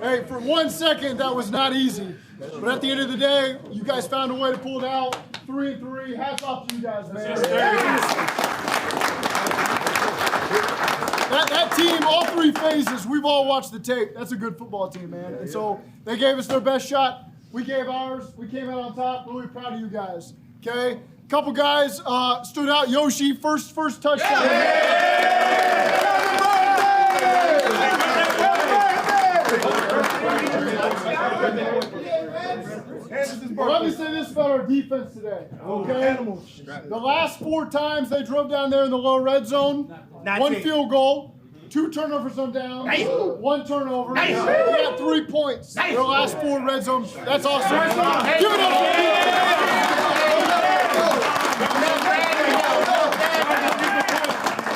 Hey, for 1 second, that was not easy. But at the end of the day, you guys found a way to pull it out. 3-3. Hats off to you guys, man. That team, all three phases, we've all watched the tape. That's a good football team, man. And so they gave us their best shot. We gave ours. We came out on top. Really proud of you guys. Okay? Couple guys stood out. Yoshi, first touchdown. Let me say this about our defense today, okay? The last 4 times they drove down there in the low red zone, 1 field goal, 2 turnovers on down, 1 turnover. They got 3 points. Their last 4 red zones. That's awesome. Give it up.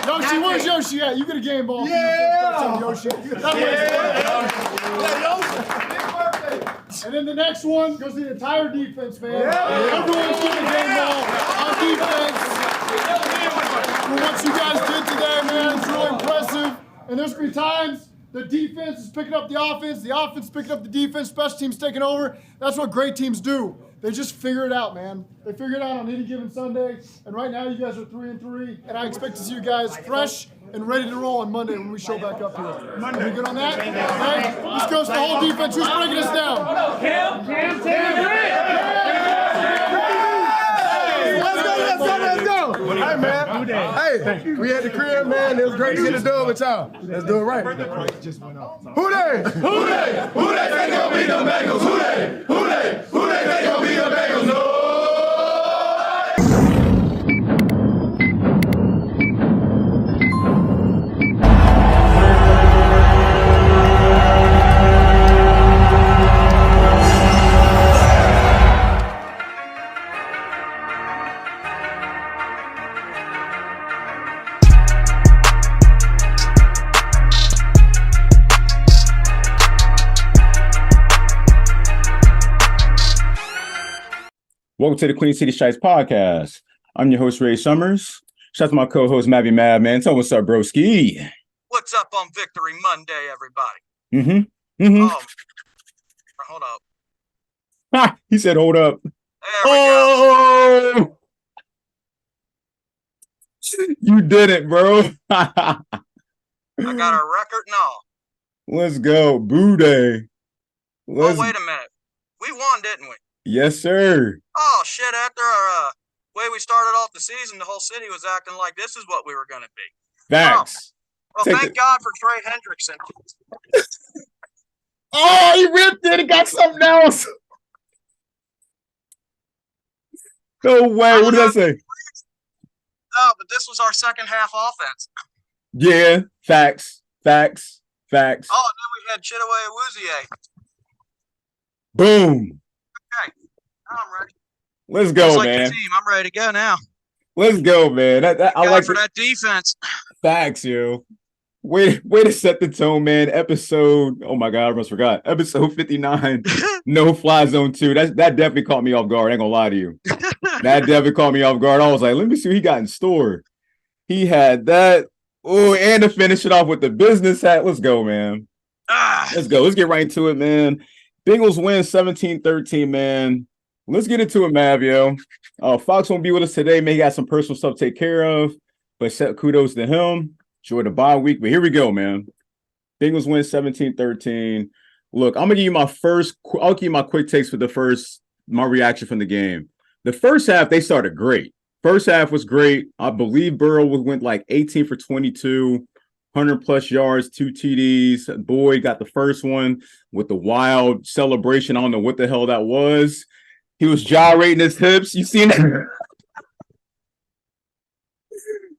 Yoshi, where's Yoshi at? You get a game ball. Yeah. Yoshi. And then the next one goes to the entire defense, man. Everyone's getting a game ball on defense. For what you guys did today, man, it's really impressive. And there's going to be times the defense is picking up the offense is picking up the defense, special teams taking over. That's what great teams do. They just figure it out, man. They figure it out on any given Sunday. And right now, you guys are 3-3. And I expect to see you guys fresh and ready to roll on Monday when we show back up here. Are we good on that? Okay. This goes to the whole defense. Who's breaking us down? Let's go. Hey, man. Hey, we had the crib, man. It was great to get a dub with y'all. Let's do it right. Who they? Who they gonna be the Bengals? Who they gonna be the Bengals? No. Welcome to the Queen City Stripes podcast. I'm your host, Ray Summers. Shout out to my co-host, Maverick man. Tell me what's up, broski. What's up on Victory Monday, everybody? Hold up. He said, hold up. There we go. You did it, bro. I got a record and all. Let's go. Boo day. Oh, wait a minute. We won, didn't we? Yes, sir. Oh, shit. After our way we started off the season, the whole city was acting like this is what we were going to be. Facts. Well, thank God for Trey Hendrickson. Oh, he ripped it and got something else. No way. What did I say? Oh, but this was our second half offense. Yeah. Facts. Oh, and then we had Chidobe Awuzie. Boom. Okay. I'm ready. Let's go, like man. the team. I'm ready to go now. Let's go, man. I like for that defense. Facts, yo. Way to set the tone, man. Episode, oh my God, I almost forgot. Episode 59, No Fly Zone 2. That definitely caught me off guard. I ain't gonna lie to you. That definitely caught me off guard. I was like, let me see what he got in store. He had that. Oh, and to finish it off with the business hat. Let's go, man. Let's go. Let's get right into it, man. Bengals win 17-13, man. Let's get into it, Mav, yo. Foxx won't be with us today, man. He got some personal stuff to take care of, but kudos to him. Enjoy the bye week, but here we go, man. Bengals win 17-13. Look, I'll give you my quick takes for my reaction from the game. The first half, they started great. First half was great. I believe Burrow went like 18 for 22, 100-plus yards, 2 TDs. Boyd got the first one with the wild celebration. I don't know what the hell that was. He was gyrating his hips. You seen that?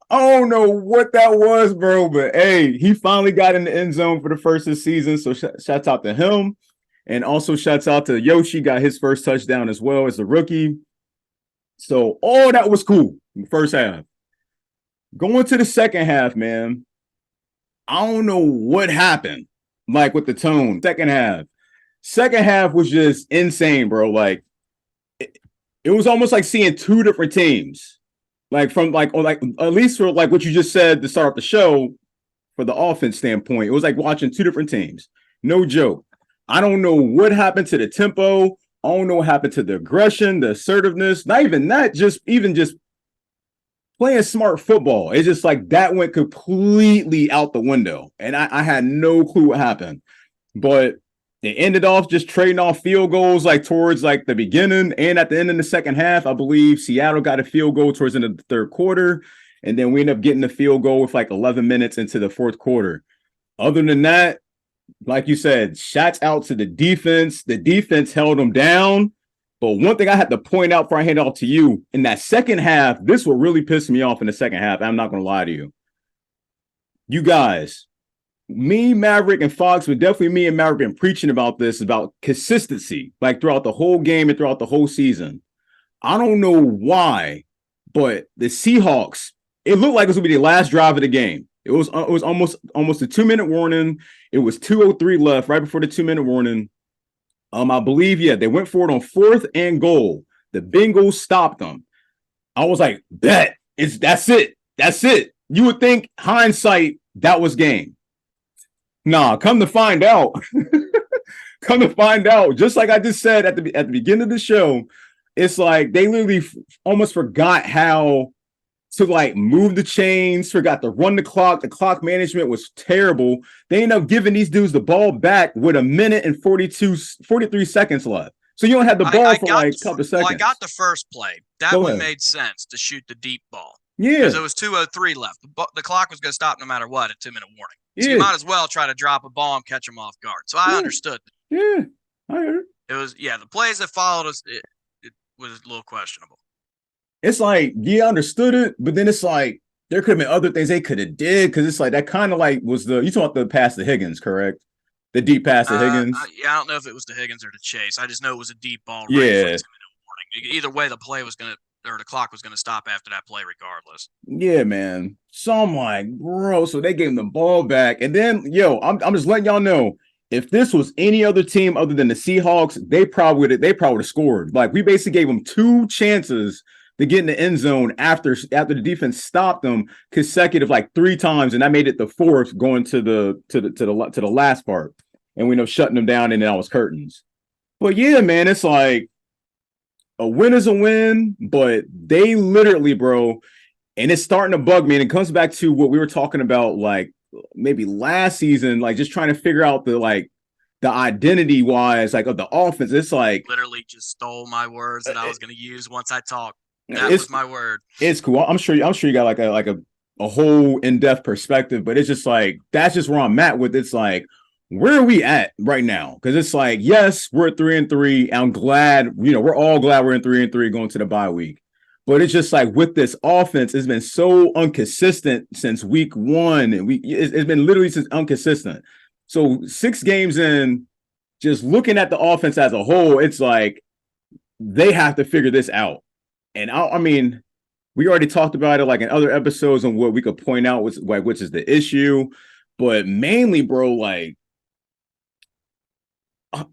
I don't know what that was, bro, but hey, he finally got in the end zone for the first of the season. So shouts out to him. And also shouts out to Yoshi, got his first touchdown as well as a rookie. So all that was cool in the first half. Going to the second half, man, I don't know what happened, like with the tone. Second half was just insane, bro. Like it was almost like seeing 2 different teams. Like from like at least for like what you just said to start the show for the offense standpoint, it was like watching 2 different teams. No joke. I don't know what happened to the tempo. I don't know what happened to the aggression, the assertiveness. Not even that, just playing smart football. It's just like that went completely out the window. And I had no clue what happened. But it ended off just trading off field goals like towards like the beginning and at the end of the second half. I believe Seattle got a field goal towards the end of the third quarter. And then we ended up getting the field goal with like 11 minutes into the fourth quarter. Other than that, like you said, shots out to the defense. The defense held them down. But one thing I had to point out before I hand it off to you, in that second half, this will really piss me off in the second half. I'm not going to lie to you. You guys, me, Maverick, and Foxx, but definitely me and Maverick been preaching about this, about consistency, like throughout the whole game and throughout the whole season. I don't know why, but the Seahawks, it looked like it was going to be the last drive of the game. It was almost a 2-minute warning. It was 2:03 left, right before the 2-minute warning. I believe, they went for it on 4th and goal. The Bengals stopped them. I was like, that's it. You would think hindsight, that was game. Nah, come to find out, just like I just said at the beginning of the show, it's like they literally almost forgot how to like move the chains, forgot to run the clock. The clock management was terrible. They ended up giving these dudes the ball back with 1 minute and 43 seconds left. So you don't have the ball for like a couple of seconds. Well, I got the first play. That one made sense to shoot the deep ball. Yeah. Because it was 2:03 left. The clock was going to stop no matter what at 2-minute warning. So you might as well try to drop a ball and catch them off guard. So I understood. Yeah, I heard. It was, the plays that followed us, it was a little questionable. It's like, I understood it, but then it's like there could have been other things they could have did, because it's like that kind of like was you talking about the pass to Higgins, correct? The deep pass to Higgins. I don't know if it was to Higgins or to Chase. I just know it was a deep ball. Yeah. For a 2-minute warning. Either way, the clock was gonna stop after that play, regardless. Yeah, man. So I'm like, bro. So they gave him the ball back, and then I'm just letting y'all know, if this was any other team other than the Seahawks, they probably would have scored. Like, we basically gave them 2 chances to get in the end zone after the defense stopped them consecutive like 3 times, and that made it the 4th going to the last part, and we ended up shutting them down, and then I was curtains. But yeah, man, it's like a win is a win, but they literally, bro, and it's starting to bug me, and it comes back to what we were talking about like maybe last season, like just trying to figure out the identity wise, like of the offense. It's like literally just stole my words that I was going to use once I talked. That was my word. It's cool. I'm sure you got like a whole in-depth perspective, but it's just like, that's just where I'm at with. It's like, where are we at right now? Because it's like, yes, we're 3-3. I'm glad, we're all glad we're in 3-3 going to the bye week. But it's just like, with this offense, it's been so inconsistent since week 1, and it's been literally since inconsistent. So 6 games in, just looking at the offense as a whole, it's like they have to figure this out. And I mean, we already talked about it like in other episodes on what we could point out which is the issue. But mainly, bro, like, I'm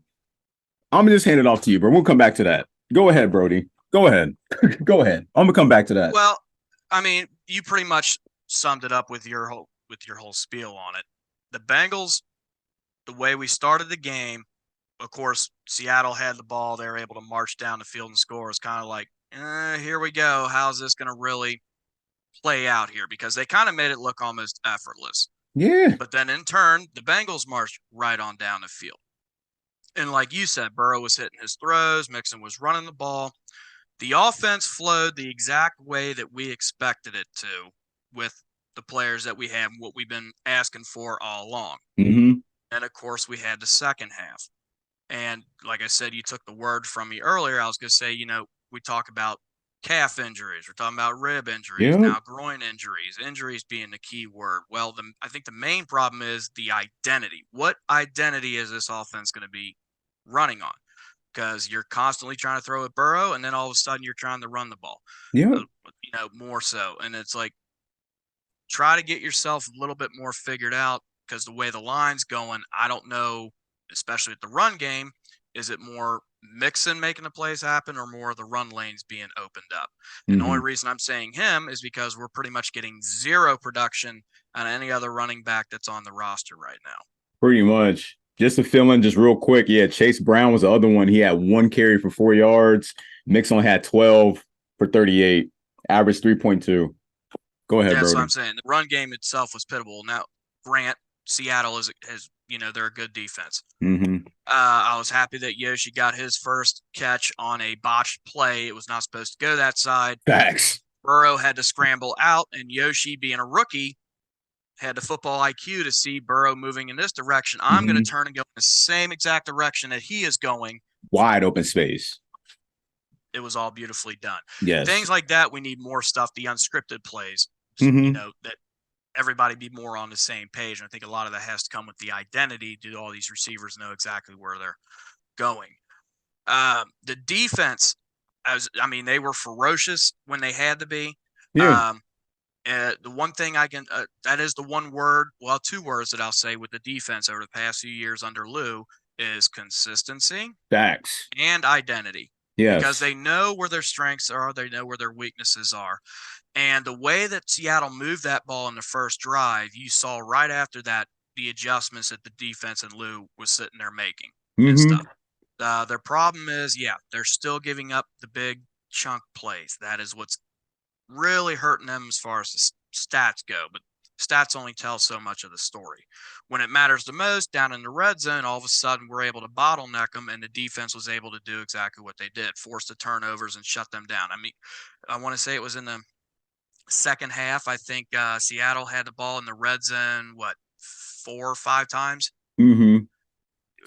gonna just hand it off to you, bro. We'll come back to that. Go ahead, Brody. Go ahead. Go ahead. I'm gonna come back to that. Well, I mean, you pretty much summed it up with your whole spiel on it. The Bengals, the way we started the game, of course, Seattle had the ball. They were able to march down the field and score. It's kind of like, here we go. How's this going to really play out here? Because they kind of made it look almost effortless. Yeah. But then in turn, the Bengals marched right on down the field. And like you said, Burrow was hitting his throws. Mixon was running the ball. The offense flowed the exact way that we expected it to, with the players that we have, what we've been asking for all along. Mm-hmm. And of course, we had the second half. And like I said, you took the word from me earlier. I was going to say, we talk about calf injuries. We're talking about rib injuries, now groin injuries being the key word. Well, I think the main problem is the identity. What identity is this offense going to be running on? Because you're constantly trying to throw at Burrow, and then all of a sudden you're trying to run the ball. Yeah. More so. And it's like, try to get yourself a little bit more figured out, because the way the line's going, I don't know, especially with the run game, is it more Mixon making the plays happen, or more of the run lanes being opened up? And the only reason I'm saying him is because we're pretty much getting 0 production on any other running back that's on the roster right now. Pretty much. Just a feeling, just real quick. Yeah, Chase Brown was the other one. He had 1 carry for 4 yards. Mixon had 12 for 38, average 3.2. Go ahead, That's Brody. what I'm saying. The run game itself was pitiable. Now, Grant, Seattle has they're a good defense. Mm-hmm. I was happy that Yoshi got his first catch on a botched play. It was not supposed to go that side. Facts. Burrow had to scramble out, and Yoshi, being a rookie, had the football IQ to see Burrow moving in this direction. I'm going to turn and go in the same exact direction that he is going. Wide open space. It was all beautifully done. Yes. Things like that, we need more stuff, the unscripted plays, that everybody be more on the same page. And I think a lot of that has to come with the identity. Do all these receivers know exactly where they're going? The defense, they were ferocious when they had to be. Yeah. The one thing that is the one word, well, 2 words that I'll say with the defense over the past few years under Lou is consistency. Facts. And identity. Yes. Because they know where their strengths are, they know where their weaknesses are. And the way that Seattle moved that ball in the first drive, you saw right after that the adjustments that the defense and Lou was sitting there making and stuff. Their problem is, they're still giving up the big chunk plays. That is what's really hurting them as far as the stats go. But stats only tell so much of the story. When it matters the most, down in the red zone, all of a sudden we're able to bottleneck them, and the defense was able to do exactly what they did, force the turnovers and shut them down. I want to say it was in the second half. I think Seattle had the ball in the red zone, 4 or 5 times?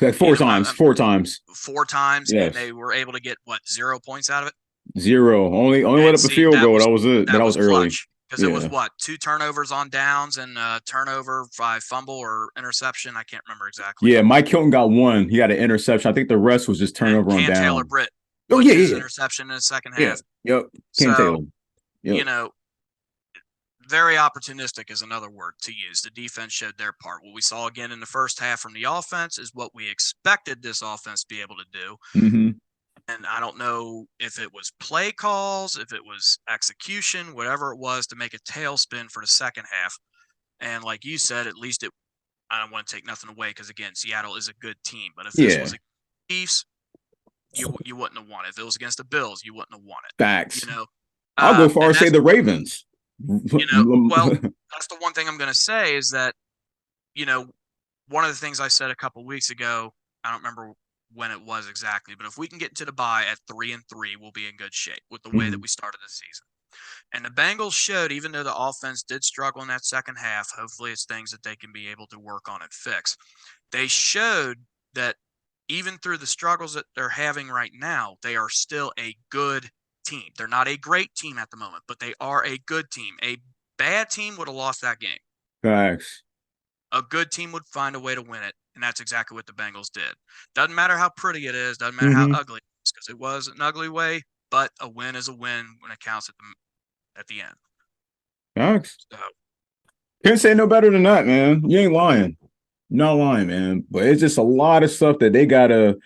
Like 4 times. 4 times. 4 times, yes. And they were able to get, 0 points out of it? 0. Only let up a field goal. That was it. That was early. Because it was 2 turnovers on downs and turnover by fumble or interception. I can't remember exactly. Yeah, Mike Hilton got 1. He got an interception. I think the rest was just turnover on down. Taylor Britt. Interception in the second half. Yep. Taylor. Yep. Very opportunistic is another word to use. The defense showed their part. What we saw again in the first half from the offense is what we expected this offense to be able to do. And I don't know if it was play calls, if it was execution, whatever it was, to make a tailspin for the second half. And like you said, at least I don't want to take nothing away because, again, Seattle is a good team. But if this was a Chiefs, you wouldn't have won it. If it was against the Bills, you wouldn't have won it. Facts. I'll go far as say the Ravens. Well, that's the one thing I'm going to say is that, one of the things I said a couple weeks ago, I don't remember when it was exactly, but if we can get into the bye at 3-3, we'll be in good shape with the way that we started the season. And the Bengals showed, even though the offense did struggle in that second half, hopefully it's things that they can be able to work on and fix. They showed that even through the struggles that they're having right now, they are still a good team. They're not a great team at the moment, but they are a good team. A bad team would have lost that game. Facts. A good team would find a way to win it. And that's exactly what the Bengals did. Doesn't matter how pretty it is. Doesn't matter how ugly it is, because it was an ugly way. But a win is a win when it counts at the end. Facts. So, can't say no better than that, man. You ain't lying. You're not lying, man. But it's just a lot of stuff that they gotta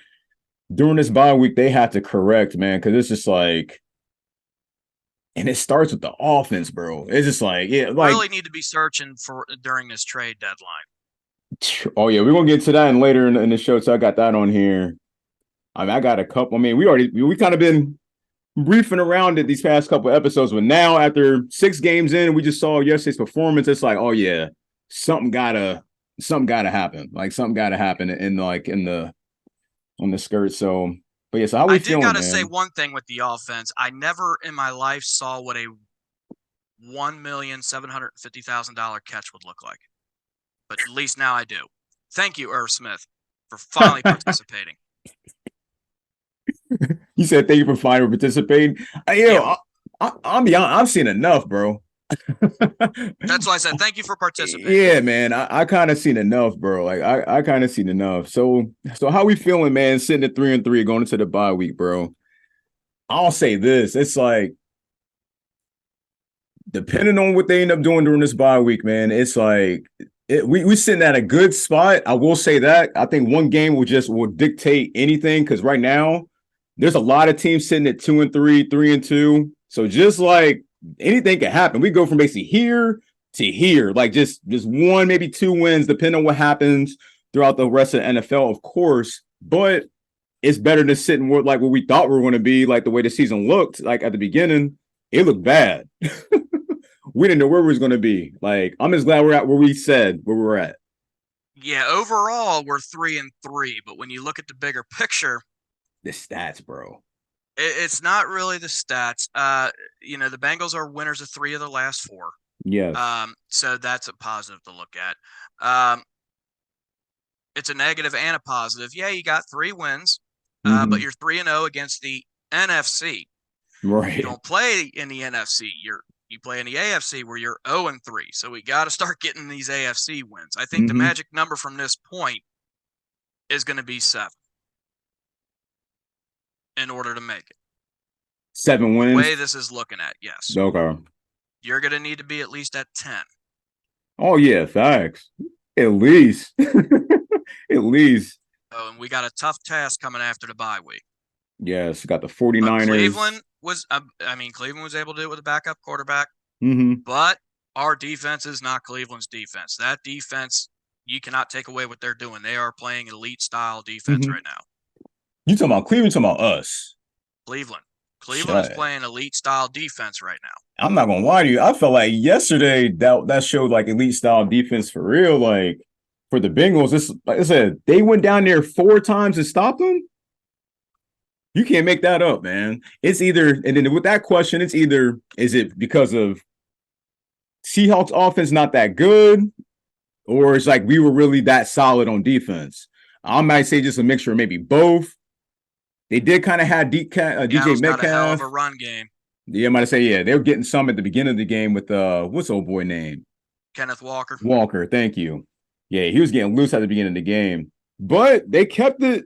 during this bye week. They have to correct, man, because it's just like, and it starts with the offense, bro. It's just like, really need to be searching for during this trade deadline. Oh yeah, we're gonna get to that later in the show. So I got that on here. I got a couple. We kind of been briefing around it these past couple episodes, but now after 6 games in, we just saw yesterday's performance. It's like, oh yeah, something gotta happen. Like something gotta happen on the skirt. So, but yeah, so how we feeling? I did gotta say one thing with the offense. I never in my life saw what a $1,750,000 catch would look like. But at least now I do. Thank you, Irv Smith, for finally participating. You said thank you for finally participating. I've seen enough, bro. That's why I said thank you for participating. Yeah, man. I kind of seen enough, bro. Like I kind of seen enough. So how we feeling, man? Sitting at 3-3 going into the bye week, bro. I'll say this. It's like, depending on what they end up doing during this bye week, man, it's like we sitting at a good spot. I will say that. I think one game will dictate anything, because right now there's a lot of teams sitting at 2-3, 3-2. So just like anything can happen. We go from basically here to here, like just one, maybe 2 wins, depending on what happens throughout the rest of the NFL, of course, but it's better than sitting with like what we thought we were going to be, like the way the season looked. Like at the beginning, it looked bad. We didn't know where we was going to be. Like, I'm just glad we're at where we said where we were at. Yeah, overall we're 3-3, but when you look at the bigger picture, The stats, bro. it's not really the stats. You know, the Bengals are winners of 3 of the last 4. Yes. So that's a positive to look at. It's a negative and a positive. Yeah, you got 3 wins, but you're 3-0 against the NFC. Right. You don't play in the NFC. You play in the AFC where you're 0-3. So we got to start getting these AFC wins. I think the magic number from this point is going to be 7 in order to make it. 7 wins. The way this is looking at, yes. Okay. You're going to need to be at least at 10. Oh, yeah, facts. At least. At least. Oh, and we got a tough task coming after the bye week. Yes, got the 49ers. But Cleveland was able to do it with a backup quarterback. But our defense is not Cleveland's defense. That defense, you cannot take away what they're doing. They are playing elite style defense right now. You talking about Cleveland? Talking about us? Cleveland is playing elite style defense right now. I'm not gonna lie to you. I felt like yesterday that showed like elite style defense for real. Like for the Bengals, this like I said, they went down there 4 times and stopped them. You can't make that up, man. It's either, and then with that question, it's either, is it because of Seahawks offense not that good, or it's like we were really that solid on defense? I might say just a mixture of maybe both. They did kind of have DJ Metcalf. Got a hell of a run game. Yeah, I might say, yeah, they were getting some at the beginning of the game with what's the old boy name? Kenneth Walker. Walker, thank you. Yeah, he was getting loose at the beginning of the game, but they kept it.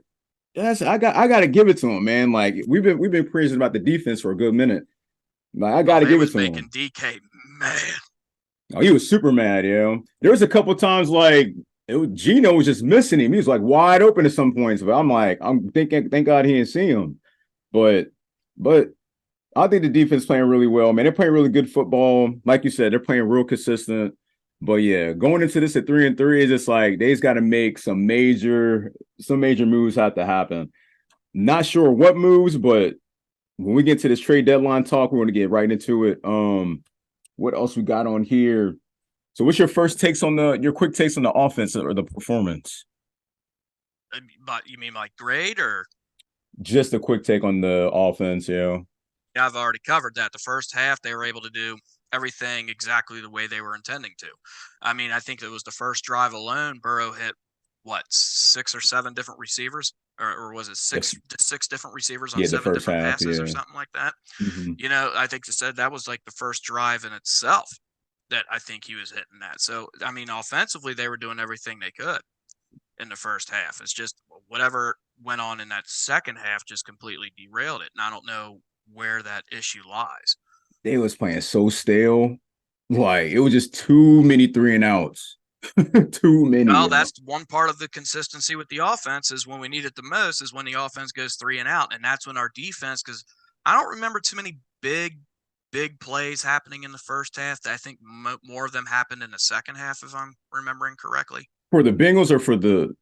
Yes, I got to give it to him, man. Like we've been praising about the defense for a good minute. Like I got to give it to him. Making DK mad. Oh, he was super mad, yeah. There was a couple times like Gino was just missing him. He was like wide open at some points, but I'm thinking, thank God he didn't see him. But I think the defense playing really well, man. They're playing really good football. Like you said, they're playing real consistent. But yeah, going into this at 3-3 is just like they just got to make some major moves have to happen. Not sure what moves, but when we get to this trade deadline talk, we're going to get right into it. What else we got on here? So, what's your quick takes on the offense or the performance? But you mean like grade or just a quick take on the offense? Yeah, I've already covered that. The first half, they were able to do everything exactly the way they were intending to. I mean, I think it was the first drive alone, Burrow hit, 6 or 7 different receivers? Or was it 6 different receivers on 7 different passes or something like that? You know, I think they said that was like the first drive in itself that I think he was hitting that. So, I mean, offensively, they were doing everything they could in the first half. It's just whatever went on in that second half just completely derailed it. And I don't know where that issue lies. They was playing so stale. Like, it was just too many 3-and-outs. Too many. Well, that's one part of the consistency with the offense is when we need it the most is when the offense goes 3-and-out. And that's when our defense, because I don't remember too many big plays happening in the first half. I think more of them happened in the second half, if I'm remembering correctly. For the Bengals or for the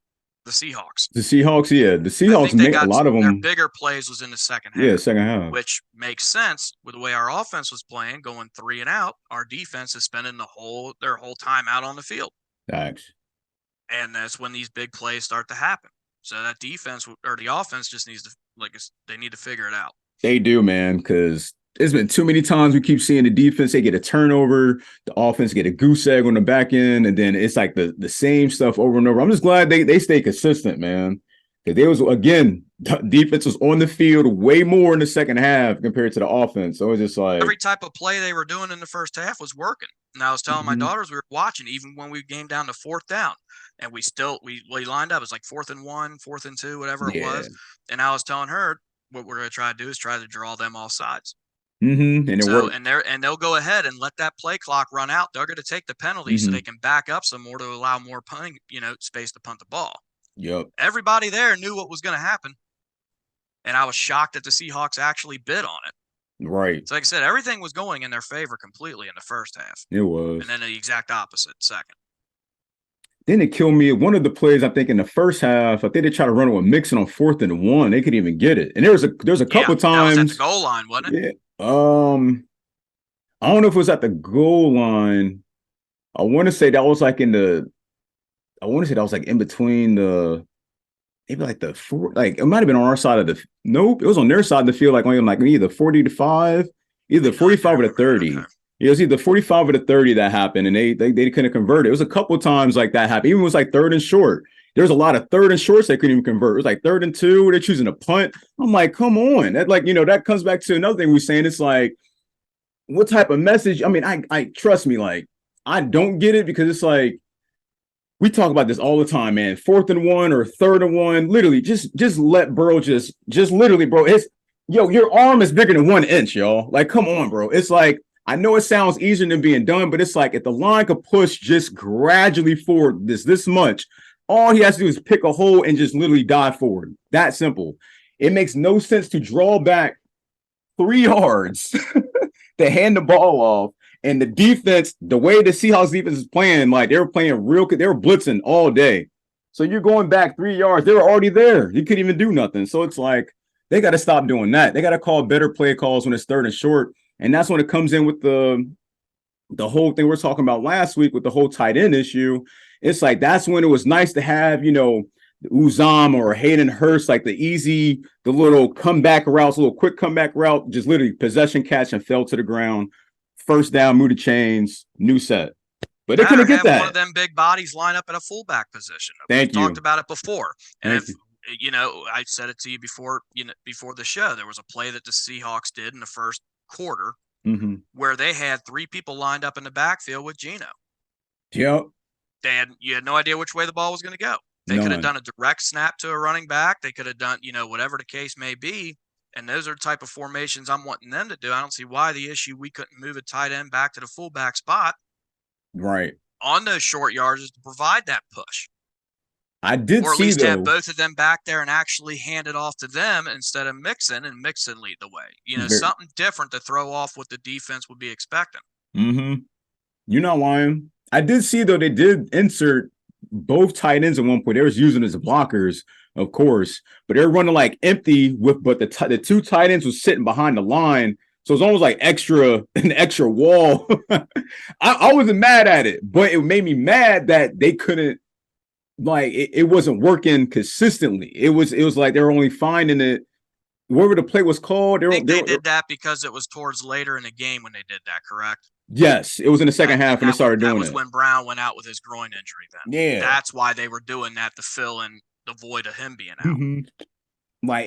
Seahawks? The Seahawks, yeah. The Seahawks made a lot of them. Their bigger plays was in the second half. Yeah, second half. Which makes sense with the way our offense was playing, going 3-and-out. Our defense is spending their whole time out on the field. Thanks. And that's when these big plays start to happen. So that defense or the offense just needs to, they need to figure it out. They do, man, because there's been too many times we keep seeing the defense, they get a turnover, the offense get a goose egg on the back end, and then it's like the same stuff over and over. I'm just glad they stay consistent, man. Because they was, again, the defense was on the field way more in the second half compared to the offense. So it was just like every type of play they were doing in the first half was working. And I was telling my daughters we were watching, even when we came down to 4th down, and we lined up. It was like 4th and 1, 4th and 2, whatever it was. And I was telling her what we're going to try to do is try to draw them off sides. And they'll go ahead and let that play clock run out. They're going to take the penalty so they can back up some more to allow more punting, space to punt the ball. Yep. Everybody there knew what was going to happen. And I was shocked that the Seahawks actually bid on it. Right. So like I said, everything was going in their favor completely in the first half. It was. And then the exact opposite second. Then it killed me. One of the plays, I think, in the first half, I think they tried to run it with Mixon on 4th and 1. They couldn't even get it. And there's a couple times. That was at the goal line, wasn't it? Yeah. I don't know if it was at the goal line. I want to say that was like in between maybe like the four, like it might have been on our side of the. Nope, it was on their side of the field, like either 40-5, either 45 or the 30. Okay. It was either 45 or the 30 that happened, and they couldn't convert it. It was a couple of times like that happened. Even it was like 3rd and short. There was a lot of 3rd and shorts they couldn't even convert. It was like 3rd and 2. They're choosing a punt. I'm like, come on. That that comes back to another thing we're saying. It's like, what type of message? I mean, I trust me, like I don't get it because it's like we talk about this all the time, man. 4th and 1 or 3rd and 1. Literally, just let Burrow just literally, bro. It's your arm is bigger than 1 inch, y'all. Like, come on, bro. It's like. I know it sounds easier than being done, but it's like if the line could push just gradually forward this much, all he has to do is pick a hole and just literally dive forward. That simple. It makes no sense to draw back 3 yards to hand the ball off. And the defense, the way the Seahawks defense is playing, like they were blitzing all day. So you're going back 3 yards. They were already there. You couldn't even do nothing. So it's like they got to stop doing that. They got to call better play calls when it's 3rd and short. And that's when it comes in with the whole thing we're talking about last week with the whole tight end issue. It's like that's when it was nice to have, Uzam or Hayden Hurst, like the little comeback routes, a little quick comeback route, just literally possession catch and fell to the ground. First down, move the chains, new set. But they couldn't get that. One of them big bodies line up at a fullback position. We talked about it before. And I said it to you before the show. There was a play that the Seahawks did in the first quarter where they had 3 people lined up in the backfield with Geno. Yep. You had no idea which way the ball was going to go. They could have done a direct snap to a running back. They could have done, whatever the case may be. And those are the type of formations I'm wanting them to do. I don't see why the issue we couldn't move a tight end back to the fullback spot. Right. On those short yards is to provide that push. I did or at see, least though, have both of them back there and actually hand it off to them instead of Mixon and Mixon lead the way. Something different to throw off what the defense would be expecting. You're not lying. I did see, though, they did insert both tight ends at one point. They was using as blockers, of course, but they're running like empty but the 2 tight ends was sitting behind the line. So it's almost like an extra wall. I wasn't mad at it, but it made me mad that they couldn't. Like it wasn't working consistently. It was like they were only finding it. Whatever the play was called, they did that because it was towards later in the game when they did that. Correct? Yes, it was in the second half when they started doing it. That was when Brown went out with his groin injury. Then that's why they were doing that to fill in the void of him being out.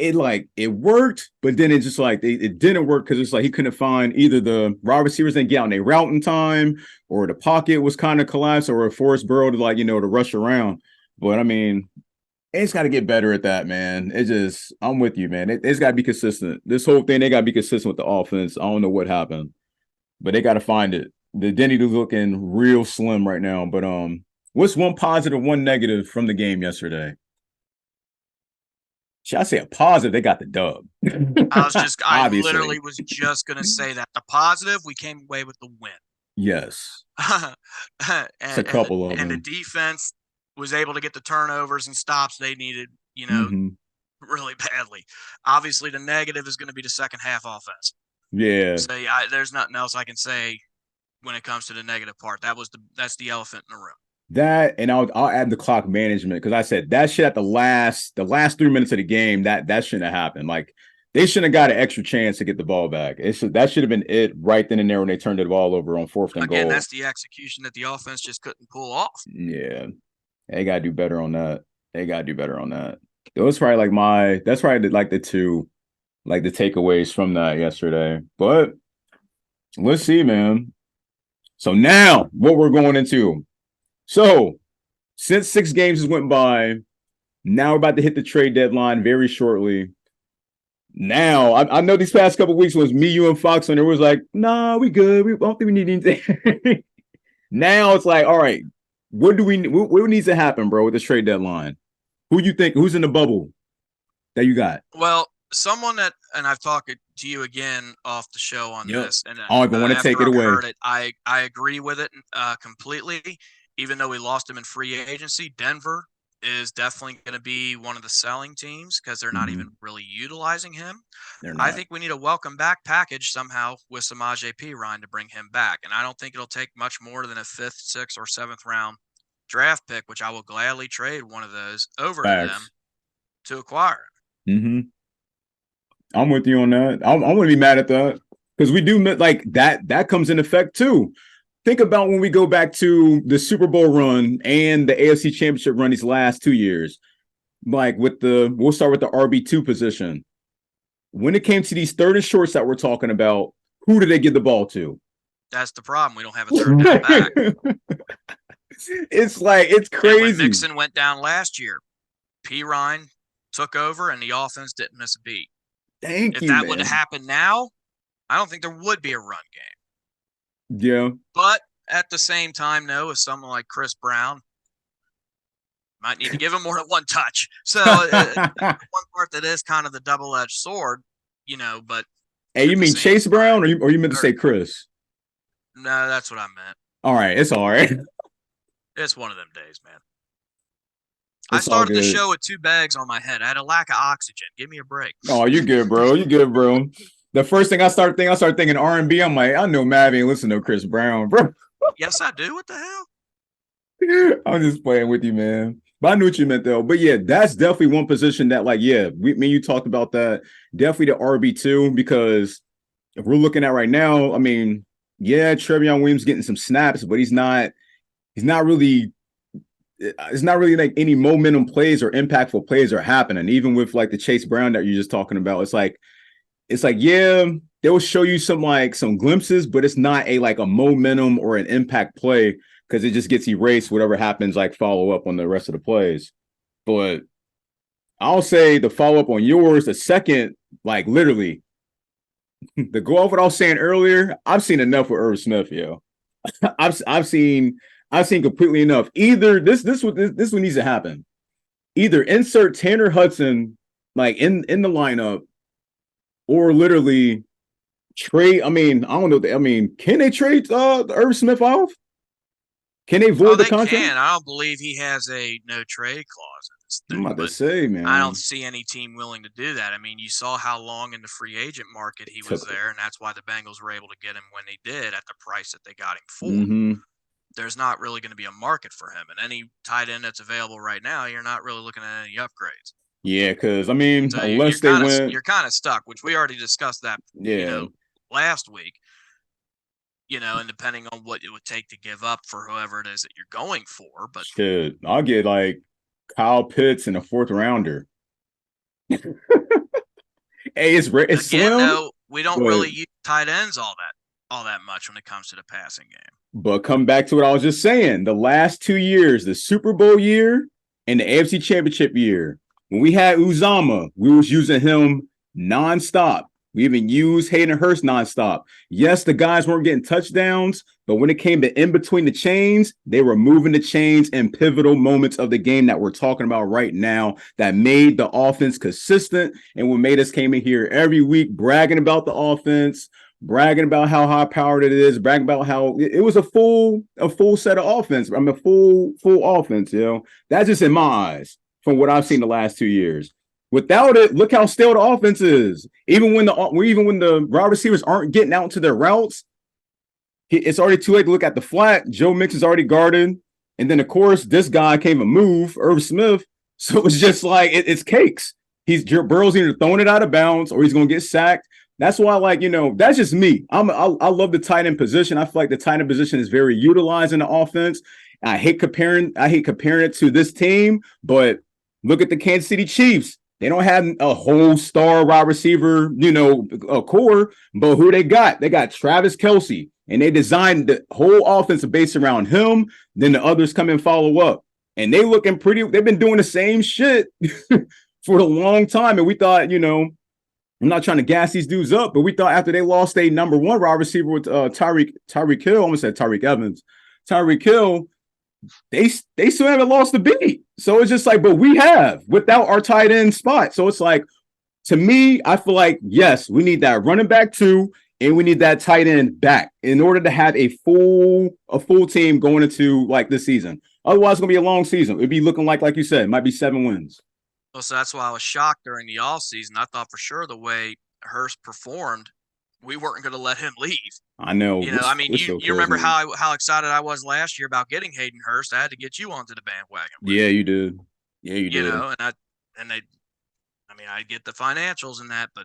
It worked, but then it just it didn't work because it's like he couldn't find either the wide receivers didn't get out in their route in time, or the pocket was kind of collapsed, or forced Burrow to to rush around. But I mean, it's got to get better at that, man. I'm with you, man. It's got to be consistent. This whole thing, they got to be consistent with the offense. I don't know what happened, but they got to find it. The Denny is looking real slim right now. But what's one positive, one negative from the game yesterday? Should I say a positive? They got the dub. I literally was just going to say that. The positive, we came away with the win. Yes. It's a couple of them. And the defense was able to get the turnovers and stops they needed, really badly. Obviously, the negative is going to be the second half offense. Yeah. So there's nothing else I can say when it comes to the negative part. That's the elephant in the room. That, and I'll add the clock management, because I said that shit at the last 3 minutes of the game, that shouldn't have happened. Like, they shouldn't have got an extra chance to get the ball back. That should have been it right then and there when they turned the ball over on 4th and goal. Again, that's the execution that the offense just couldn't pull off. Yeah. They got to do better on that. That's probably the 2, the takeaways from that yesterday. But let's see, man. So now what we're going into. So since 6 games has went by, now we're about to hit the trade deadline very shortly. Now, I know these past couple of weeks was me, you, and Foxx, and it was like, nah, we good. We don't think we need anything. Now it's like, all right, what needs to happen, bro, with this trade deadline? Who you think, who's in the bubble that you got? Well, someone that, and I've talked to you again off the show on this, and I don't even want to take it away. I agree with it completely. even though we lost him in free agency, Denver is definitely going to be one of the selling teams because they're not even really utilizing him. I think we need a welcome back package somehow with some P. Ryan to bring him back. And I don't think it'll take much more than a 5th, 6th, or 7th round draft pick, which I will gladly trade one of those over to them to acquire him. I'm with you on that. I wouldn't be mad at that because we do like that. That comes in effect too. Think about when we go back to the Super Bowl run and the AFC Championship run these last 2 years. Like we'll start with the RB2 position. When it came to these third and shorts that we're talking about, who did they give the ball to? That's the problem. We don't have a third down back. It's like, it's crazy. And when Mixon went down last year, P. Ryan took over and the offense didn't miss a beat. If that would have happened now, I don't think there would be a run game. Yeah. But at the same time, no, with someone like Chris Brown, might need to give him more than one touch. So one part that is kind of the double-edged sword, but. Hey, you mean Chase Brown or you meant to say Chris? No, that's what I meant. All right. It's all right. It's one of them days, man. I started the show with 2 bags on my head. I had a lack of oxygen. Give me a break. Oh, you're good, bro. You're good, bro. The first thing I started thinking R&B. I'm like, I know Mav ain't listen to Chris Brown, bro. Yes, I do. What the hell? I'm just playing with you, man. But I knew what you meant, though. But yeah, that's definitely one position that, like, yeah, me and you talked about that. Definitely the RB2, because if we're looking at right now, I mean, yeah, Trevion Williams getting some snaps, but it's not really like any momentum plays or impactful plays are happening. Even with like the Chase Brown that you're just talking about, it's like, yeah, they will show you some glimpses, but it's not a momentum or an impact play because it just gets erased, whatever happens, like follow up on the rest of the plays. But I'll say the follow up on yours, the second, like literally, to go off what I was saying earlier, I've seen enough with Irv Smith, yo. I've seen completely enough. Either this what needs to happen. Either insert Tanner Hudson like in the lineup, or literally trade. I mean, I don't know. I mean, can they trade Irv Smith off? Can they void the contract? Can. I don't believe he has a no trade clause in this thing. I'm about to say, man. I don't see any team willing to do that. I mean, you saw how long in the free agent market he was there, and that's why the Bengals were able to get him when they did at the price that they got him for. Mm-hmm. There's not really going to be a market for him. And any tight end that's available right now, you're not really looking at any upgrades. Yeah, because, I mean, so unless you're kind of stuck, which we already discussed that, last week, and depending on what it would take to give up for whoever it is that you're going for. But shit, I'll get like Kyle Pitts in a 4th rounder. Hey, it's again, slim. though, we don't really use tight ends all that much when it comes to the passing game. But come back to what I was just saying. The last 2 years, the Super Bowl year and the AFC Championship year, when we had Uzama, we was using him nonstop. We even used Hayden Hurst nonstop. Yes, the guys weren't getting touchdowns, but when it came to in between the chains, they were moving the chains in pivotal moments of the game that we're talking about right now that made the offense consistent and what made us came in here every week bragging about the offense, bragging about how high powered it is, bragging about how it was a full set of offense. I mean, full offense, That's just in my eyes from what I've seen the last 2 years. Without it, look how stale the offense is. Even when the wide receivers aren't getting out to their routes, it's already too late to look at the flat. Joe Mixon's already guarded. And then, of course, this guy can't even move, Irv Smith. So it's just like, it's cakes. Burrow's either throwing it out of bounds or he's going to get sacked. That's why, that's just me. I love the tight end position. I feel like the tight end position is very utilized in the offense. I hate comparing it to this team, but look at the Kansas City Chiefs. They don't have a whole star wide receiver, a core, but who they got? They got Travis Kelce, and they designed the whole offense based around him. Then the others come and follow up, and they've been doing the same shit for a long time. And we thought, I'm not trying to gas these dudes up, but we thought after they lost their number 1 wide receiver with Tyreek Hill, I almost said Tyreek Evans, Tyreek Hill, they still haven't lost the beat. So it's just like, but we have without our tight end spot. So it's like, to me, I feel like, yes, we need that running back 2. and we need that tight end back in order to have a full team going into like this season. Otherwise, it's gonna be a long season. It'd be looking like you said, it might be 7 wins. Well, so that's why I was shocked during the offseason. I thought for sure the way Hurst performed, we weren't going to let him leave. I know. I mean, you remember how excited I was last year about getting Hayden Hurst. I had to get you onto the bandwagon. Yeah, you did. Yeah, you did. I get the financials in that, but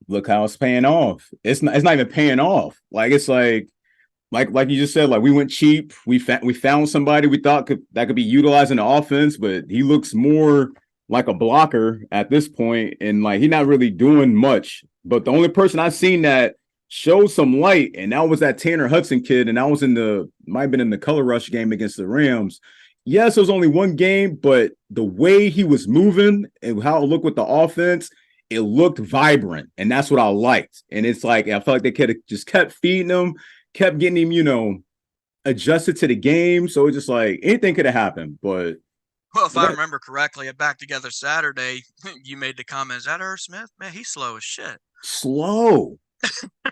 look how it's paying off. It's not even paying off. Like it's like you just said, like we went cheap. We found somebody we thought that could be utilized in the offense, but he looks more like a blocker at this point, and like he's not really doing much. But the only person I've seen that showed some light, and that was that Tanner Hudson kid, and that was might have been in the Color Rush game against the Rams. Yes, it was only one game, but the way he was moving and how it looked with the offense, it looked vibrant, and that's what I liked. And it's like I felt like they could have just kept feeding him, kept getting him, adjusted to the game. So it's just like anything could have happened, but. Well, if I remember correctly, at Back Together Saturday, you made the comment, is that Irv Smith? Man, he's slow as shit. Slow.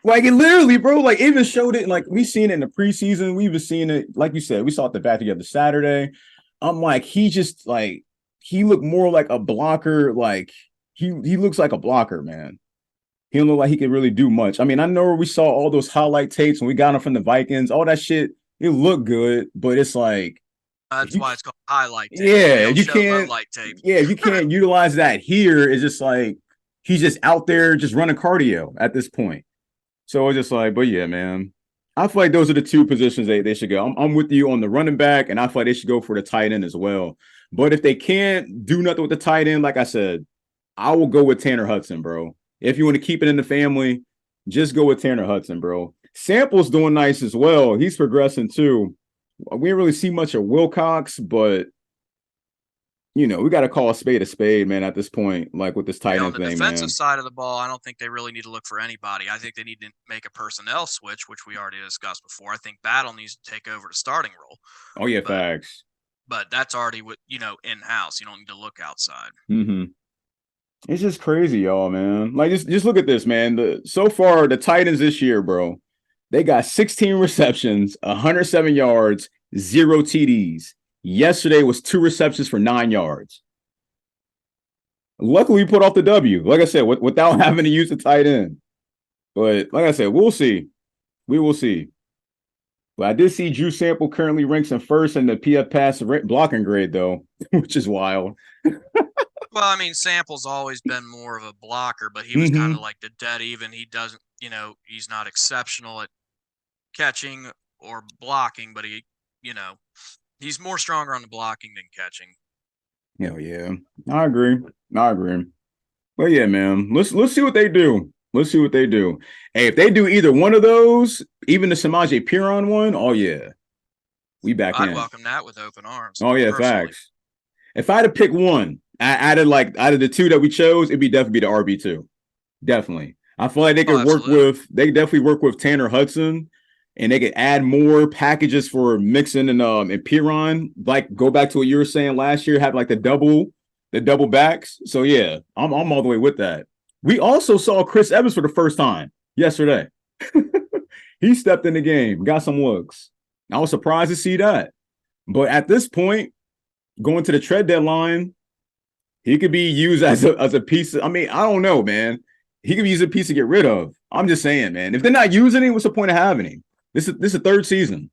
Like, it literally, bro, like, even showed it, like, we seen it in the preseason. We even seen it, like you said, we saw it the Back Together Saturday. I'm like, he just, like, he looked more like a blocker. Like, he looks like a blocker, man. He don't look like he could really do much. I mean, I know we saw all those highlight tapes when we got him from the Vikings. All that shit, it looked good, but it's like, that's why it's called highlight tape. Yeah, you can't. Yeah, you can't utilize that here. It's just like he's just out there just running cardio at this point. So it's just like, but yeah, man, I feel like those are the two positions they should go. I'm with you on the running back, and I feel like they should go for the tight end as well. But if they can't do nothing with the tight end, like I said, I will go with Tanner Hudson, bro. If you want to keep it in the family, just go with Tanner Hudson, bro. Sample's doing nice as well. He's progressing too. We didn't really see much of Wilcox, but we got to call a spade, man, at this point, like with this tight end thing, man. On the defensive side of the ball, I don't think they really need to look for anybody. I think they need to make a personnel switch, which we already discussed before. I think Battle needs to take over the starting role. Oh, yeah, facts. But that's already in-house. You don't need to look outside. Mm-hmm. It's just crazy, y'all, man. Like, just look at this, man. So far, the Titans this year, bro, they got 16 receptions, 107 yards, 0 TDs. Yesterday was 2 receptions for 9 yards. Luckily, we put off the W, like I said, without having to use the tight end. But like I said, we'll see. We will see. But I did see Drew Sample currently ranks in first in the PF pass blocking grade, though, which is wild. Well, I mean, Sample's always been more of a blocker, but he was kind of like the dead even. He doesn't, he's not exceptional at catching or blocking, but he's more stronger on the blocking than catching. Hell yeah. I agree. But yeah, man, let's see what they do. Let's see what they do. Hey, if they do either one of those, even the Samaje Perine one, oh yeah. We back in. I'd welcome that with open arms. Oh yeah, facts. If I had to pick one, out of the two that we chose, it'd definitely be the RB2. Definitely. I feel like they could definitely work with Tanner Hudson, and they could add more packages for Mixon and Perine. Like, go back to what you were saying last year, have like the double backs. So yeah, I'm all the way with that. We also saw Chris Evans for the first time yesterday. He stepped in the game, got some looks. I was surprised to see that. But at this point, going to the trade deadline, he could be used as a piece of, I mean, I don't know, man. He could be used as a piece to get rid of. I'm just saying, man. If they're not using him, what's the point of having him? This is the third season.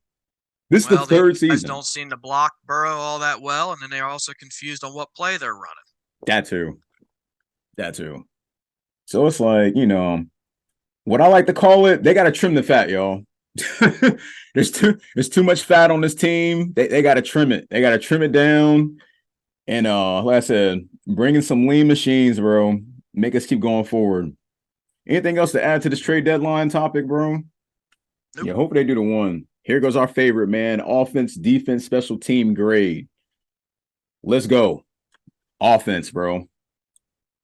This is the third season. Guys don't seem to block Burrow all that well, and then they're also confused on what play they're running. That too. So it's like, what I like to call it, they got to trim the fat, y'all. There's too much fat on this team. They got to trim it. They got to trim it down. And like I said, bring in some lean machines, bro. Make us keep going forward. Anything else to add to this trade deadline topic, bro? Nope. Yeah, hopefully they do the one. Here goes our favorite, man. Offense, defense, special team grade. Let's go. Offense, bro.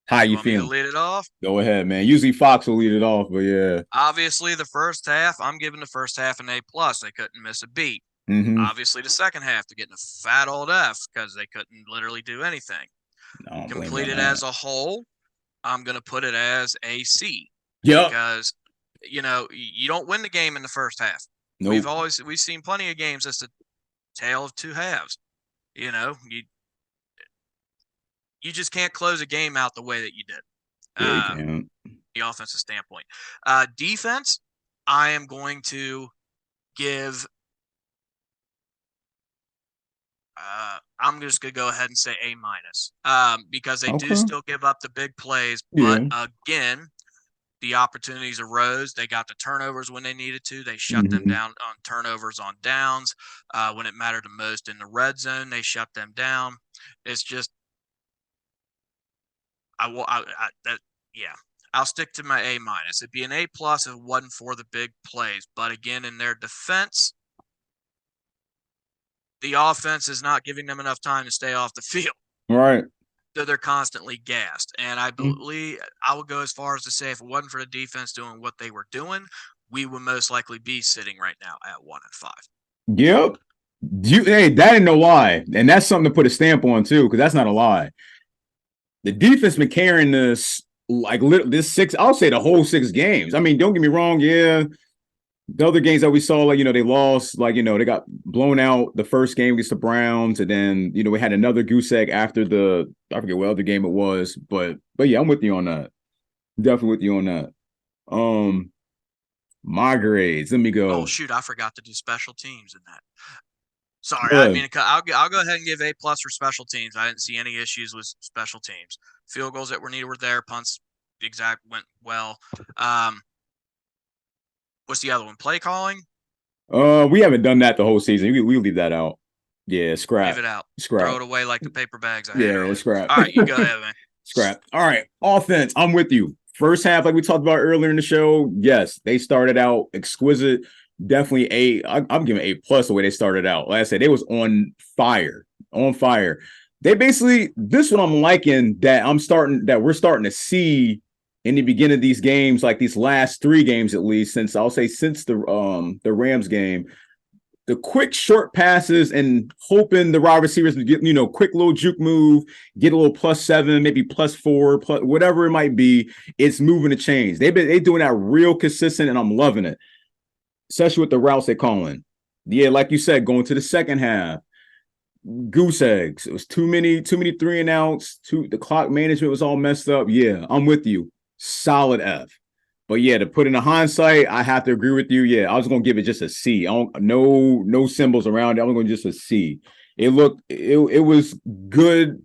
How you feeling? Lead it off? Go ahead, man. Usually Fox will lead it off, but yeah. Obviously, the first half, I'm giving the first half an A+. They couldn't miss a beat. Mm-hmm. Obviously, the second half, they're getting a fat old F because they couldn't literally do anything. Completed as a whole, I'm going to put it as a C. Yeah. Because you know, you don't win the game in the first half. Nope. We've seen plenty of games that's a tale of two halves. You know, you just can't close a game out the way that you did. Yeah, you can't. The offensive standpoint. Defense, I am going to give. I'm just gonna go ahead and say A minus, because they do still give up the big plays, but again, the opportunities arose. They got the turnovers when they needed to. They shut them down on turnovers on downs. When it mattered the most in the red zone, they shut them down. It's just, I'll stick to my A minus. It'd be an A plus if it wasn't for the big plays. But again, in their defense, the offense is not giving them enough time to stay off the field. Right. So they're constantly gassed. And I believe I would go as far as to say if it wasn't for the defense doing what they were doing, we would most likely be sitting right now at 1-5. Yep. Hey, that ain't no lie. And that's something to put a stamp on too, because that's not a lie. The defense been carrying this I'll say the whole 6 games. I mean, don't get me wrong, yeah. The other games that we saw, like, you know, they lost, like, you know, they got blown out the first game against the Browns, and then, you know, we had another goose egg after I forget what other game it was, but yeah, I'm with you on that. Definitely with you on that. My grades, let me go. Oh shoot, I forgot to do special teams in that. Sorry, I mean, I'll go ahead and give A plus for special teams. I didn't see any issues with special teams. Field goals that were needed were there. Punts, went well. What's the other one? Play calling? We haven't done that the whole season. We leave that out. Yeah, scrap. Leave it out. Scrap. Throw it away like the paper bags. Scrap. All right, you go ahead, man. Scrap. All right, offense. I'm with you. First half, like we talked about earlier in the show, yes, they started out exquisite. Definitely I'm giving A plus the way they started out. Like I said, they was on fire. They basically, this one I'm liking that we're starting to see in the beginning of these games, like these last 3 games at least, since the Rams game, the quick short passes and hoping the wide receivers to get, you know, quick little juke move, get a little +7, maybe +4, whatever it might be. It's moving the chains. They doing that real consistent, and I'm loving it. Especially with the routes they're calling. Yeah, like you said, going to the second half, goose eggs. It was too many 3 and outs. The clock management was all messed up. Yeah, I'm with you. Solid F. But yeah, to put in a hindsight, I have to agree with you. Yeah, I was gonna give it just a C. No symbols around it. I'm going just a C. It was good.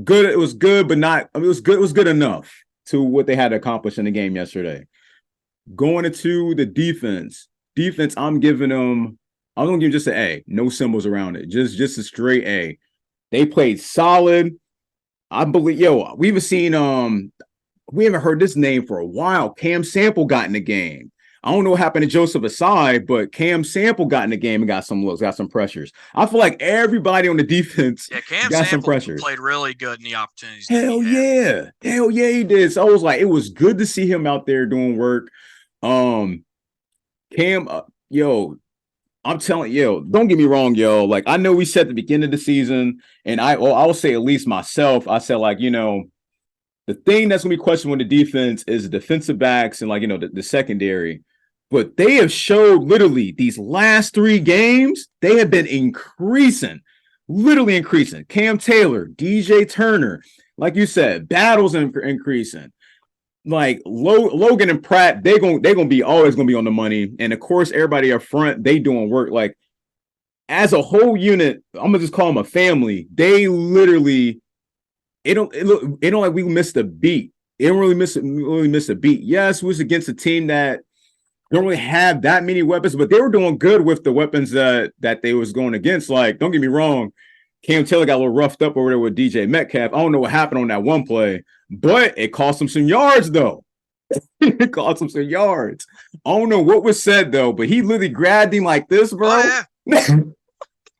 It was good, but not. I mean, it was good. It was good enough to what they had to accomplish in the game yesterday. Going into the defense, I'm giving them. I'm gonna give just an A. No symbols around it. Just a straight A. They played solid. I believe. We haven't heard this name for a while. Cam Sample got in the game. I don't know what happened to Joseph Asai, but Cam Sample got in the game and got some looks, got some pressures. I feel like everybody on the defense Cam got Sample some pressures. Played really good in the opportunities. Hell yeah, he did. So I was like, it was good to see him out there doing work. Cam, I'm telling you, don't get me wrong, like, I know we said at the beginning of the season, and I'll say at least myself, I said, like, you know, the thing that's going to be questioned with the defense is the defensive backs and, like, you know, the secondary. But they have showed literally these last 3 games, they have been literally increasing. Cam Taylor, DJ Turner, like you said, battles increasing. Like Logan and Pratt, they're gonna be always gonna be on the money. And of course, everybody up front, they doing work. Like, as a whole unit, I'm gonna just call them a family. They literally, it don't like we missed a beat. It don't really miss a beat. Yes, it was against a team that don't really have that many weapons, but they were doing good with the weapons that they was going against. Like, don't get me wrong, Cam Taylor got a little roughed up over there with DJ Metcalf. I don't know what happened on that one play, but it cost him some yards, though. It cost him some yards. I don't know what was said, though, but he literally grabbed him like this, bro. Oh, yeah.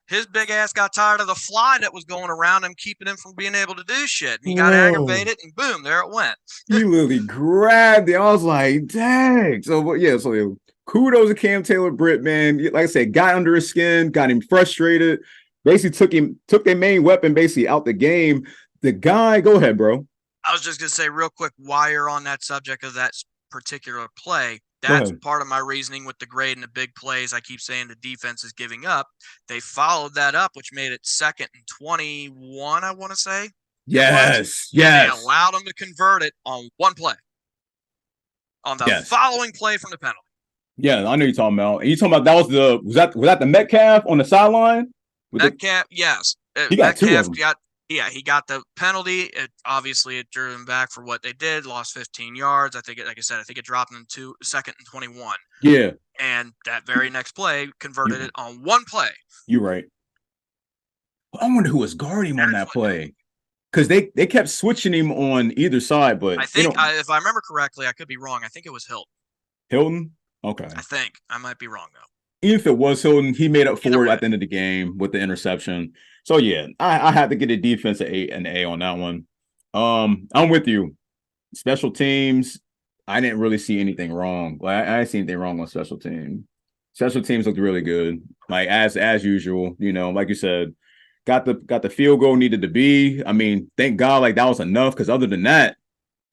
His big ass got tired of the fly that was going around him, keeping him from being able to do shit. And he got aggravated, and boom, there it went. He literally grabbed it. I was like, dang. So kudos to Cam Taylor Britt, man. Like I said, got under his skin, got him frustrated. Basically took their main weapon basically out the game. The guy, go ahead, bro. I was just going to say real quick, while you're on that subject of that particular play, That's part of my reasoning with the grade and the big plays. I keep saying the defense is giving up. They followed that up, which made it 2nd and 21, I want to say. Yes. And they allowed them to convert it on one play. On the following play from the penalty. Yeah, I know you're talking about. And you talking about was that the Metcalf on the sideline? Metcalf, yes. He got Metcalf 2 of them. he got the penalty. It drew him back for what they did. Lost 15 yards. I think, like I said, it dropped him to 2nd and 21. Yeah. And that very next play converted it on one play. You're right. I wonder who was guarding him on that play. Because they kept switching him on either side, but I think if I remember correctly, I could be wrong. I think it was Hilton. Hilton? Okay. I think. I might be wrong though. Even if it was Hilton, he made up for it at the end of the game with the interception. So yeah, I had to get a defense an A on that one. I'm with you. Special teams, I didn't really see anything wrong. Like I didn't see anything wrong on special teams. Special teams looked really good. Like as usual, like you said. Got the field goal needed to be. I mean, thank God, like that was enough. Because other than that,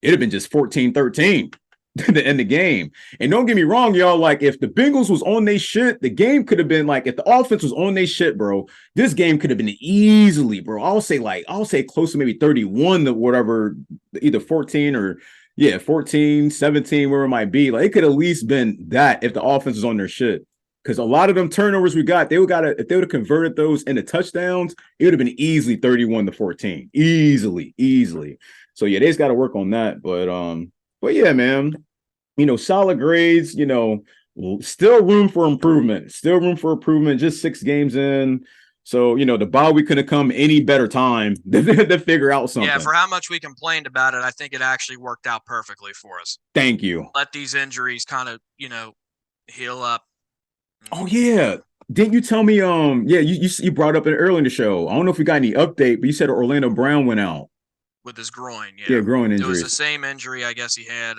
it'd have been just 14-13 to end the game. And don't get me wrong, y'all. Like if the Bengals was on their shit, the game could have been like if the offense was on their shit, bro. This game could have been easily, bro. I'll say close to maybe 31 to whatever, either 14 or 14, 17, where it might be. Like it could at least been that if the offense was on their shit. Because a lot of them turnovers we got, if they would have converted those into touchdowns, it would have been easily 31-14. Easily. So yeah, they just got to work on that. But yeah, man, solid grades, still room for improvement. Just 6 games in. So, the bye week couldn't come any better time to figure out something. Yeah, for how much we complained about it, I think it actually worked out perfectly for us. Thank you. Let these injuries kind of, heal up. Oh yeah, didn't you tell me? You brought up it early in the show. I don't know if we got any update, but you said Orlando Brown went out with his groin. Yeah, groin injury. It was the same injury, I guess he had.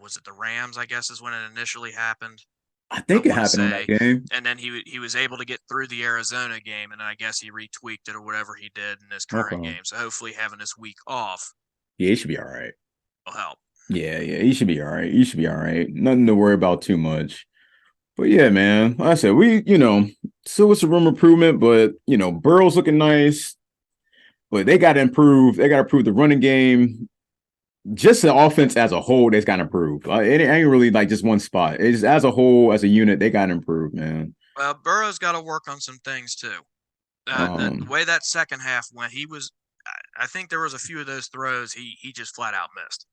Was it the Rams? I guess is when it initially happened. I think it happened in that game. And then he was able to get through the Arizona game, and I guess he retweaked it or whatever he did in this current game. So hopefully, having this week off, he should be all right. Will help. Yeah, he should be all right. Nothing to worry about too much. But yeah, man, like I said, we, still with some room improvement, but, Burrow's looking nice, but they got to improve. They got to improve the running game. Just the offense as a whole, they've got to improve. It ain't really like just one spot. It's as a whole, as a unit, they got to improve, man. Well, Burrow's got to work on some things too. The way that second half went, I think there was a few of those throws he just flat out missed.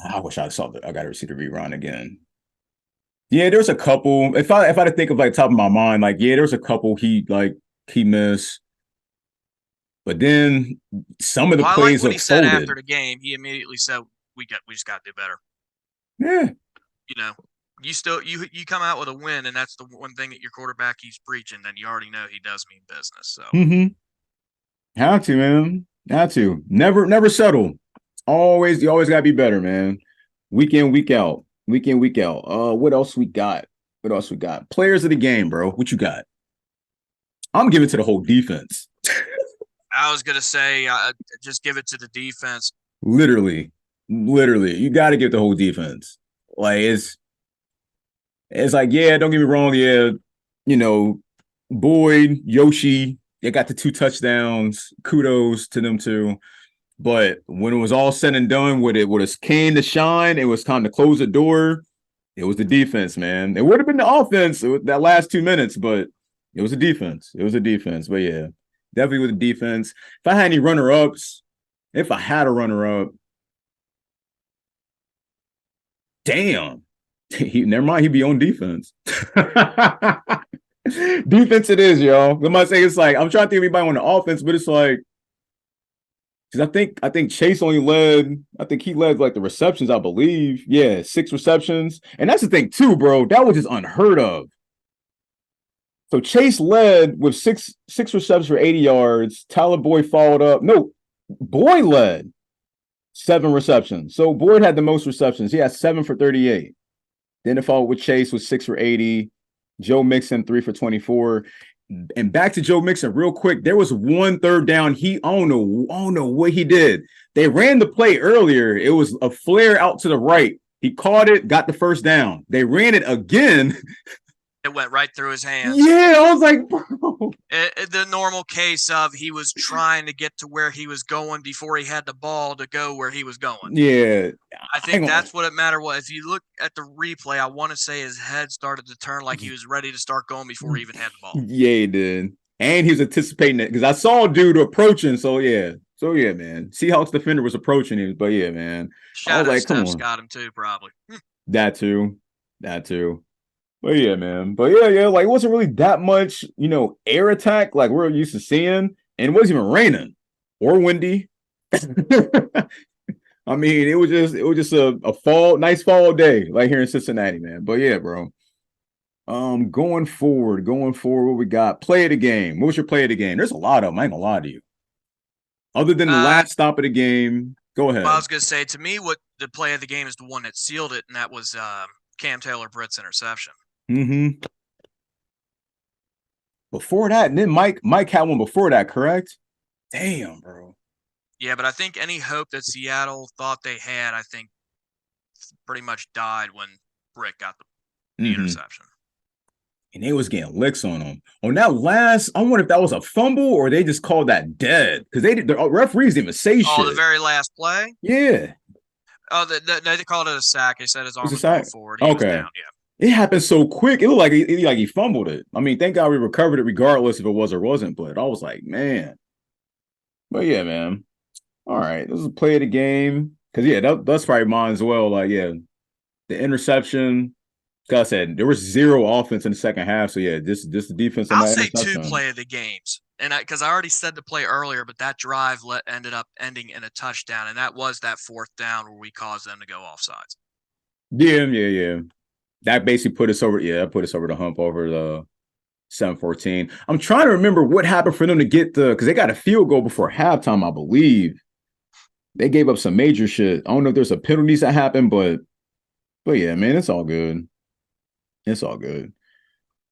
I wish I got to see the rerun again. Yeah, there's a couple. If I had to think of like top of my mind, like there's a couple he missed. But then some of the plays when he said after the game, he immediately said, "We just got to do better." Yeah, you come out with a win, and that's the one thing that your quarterback keeps preaching. Then you already know he does mean business. So, have to, man, have to. Never settle. You always gotta be better, man. Week in, week out. What else we got? Players of the game, bro. What you got? I'm giving it to the whole defense. I was gonna say, just give it to the defense. Literally, you got to give the whole defense. Like it's like, yeah, don't get me wrong, yeah, Boyd, Yoshi, they got the 2 touchdowns. Kudos to them too. But when it was all said and done, when it came to shine, it was time to close the door. It was the defense, man. It would have been the offense that last 2 minutes, but it was the defense. But yeah, definitely with the defense. If I had any runner-ups, if I had a runner-up, damn. Never mind, he'd be on defense. Defense it is, y'all. I might say it's like, I'm trying to think of anybody on the offense, but it's like, because I think Chase only led like the receptions, I believe. Yeah, 6 receptions. And that's the thing too, bro. That was just unheard of. So Chase led with six receptions for 80 yards. Tyler Boyd followed up. No, Boyd led 7 receptions. So Boyd had the most receptions. He had 7 for 38. Then it followed with Chase with 6 for 80. Joe Mixon 3 for 24. And back to Joe Mixon real quick. There was one third down. I don't know what he did. They ran the play earlier. It was a flare out to the right. He caught it, got the first down. They ran it again. It went right through his hands. Yeah, I was like, bro. The normal case of he was trying to get to where he was going before he had the ball to go where he was going. Yeah. I think that's what it mattered. If you look at the replay, I want to say his head started to turn like he was ready to start going before he even had the ball. Yeah, he did. And he was anticipating it because I saw a dude approaching. So, yeah, man. Seahawks defender was approaching him. But, yeah, man. Shadow steps got him too, probably. That too. But yeah, man. But yeah, like it wasn't really that much, air attack like we're used to seeing, and it wasn't even raining or windy. I mean, it was just a nice fall day, like here in Cincinnati, man. But yeah, bro. Going forward, what we got? Play of the game. What was your play of the game? There's a lot of them. I ain't gonna lie to you. Other than the last stop of the game, go ahead. Well, I was gonna say, to me, what the play of the game is the one that sealed it, and that was Cam Taylor-Britt's interception. Mm-hmm. Before that, and then Mike had one before that, correct? Damn, bro. Yeah, but I think any hope that Seattle thought they had, I think, pretty much died when Britt got the interception. And they was getting licks on them. On that last, I wonder if that was a fumble or they just called that dead because the referees didn't even say shit. Oh, the very last play? Yeah. Oh, they called it a sack. They said his arm was going forward. He was down, yeah. It happened so quick. It looked like he fumbled it. I mean, thank God we recovered it regardless if it was or wasn't. But I was like, man. But yeah, man. All right. This is a play of the game. Because, yeah, that's probably mine as well. Like, yeah, the interception. Like I said, there was zero offense in the second half. So, yeah, this the defense. I'll say two play of the games. And because I already said the play earlier, but that drive ended up ending in a touchdown. And that was that fourth down where we caused them to go offsides. Yeah. That basically put us over the hump over the 7-14. I'm trying to remember what happened for them to get because they got a field goal before halftime, I believe. They gave up some major shit. I don't know if there's some penalties that happened, but yeah, man, it's all good. It's all good.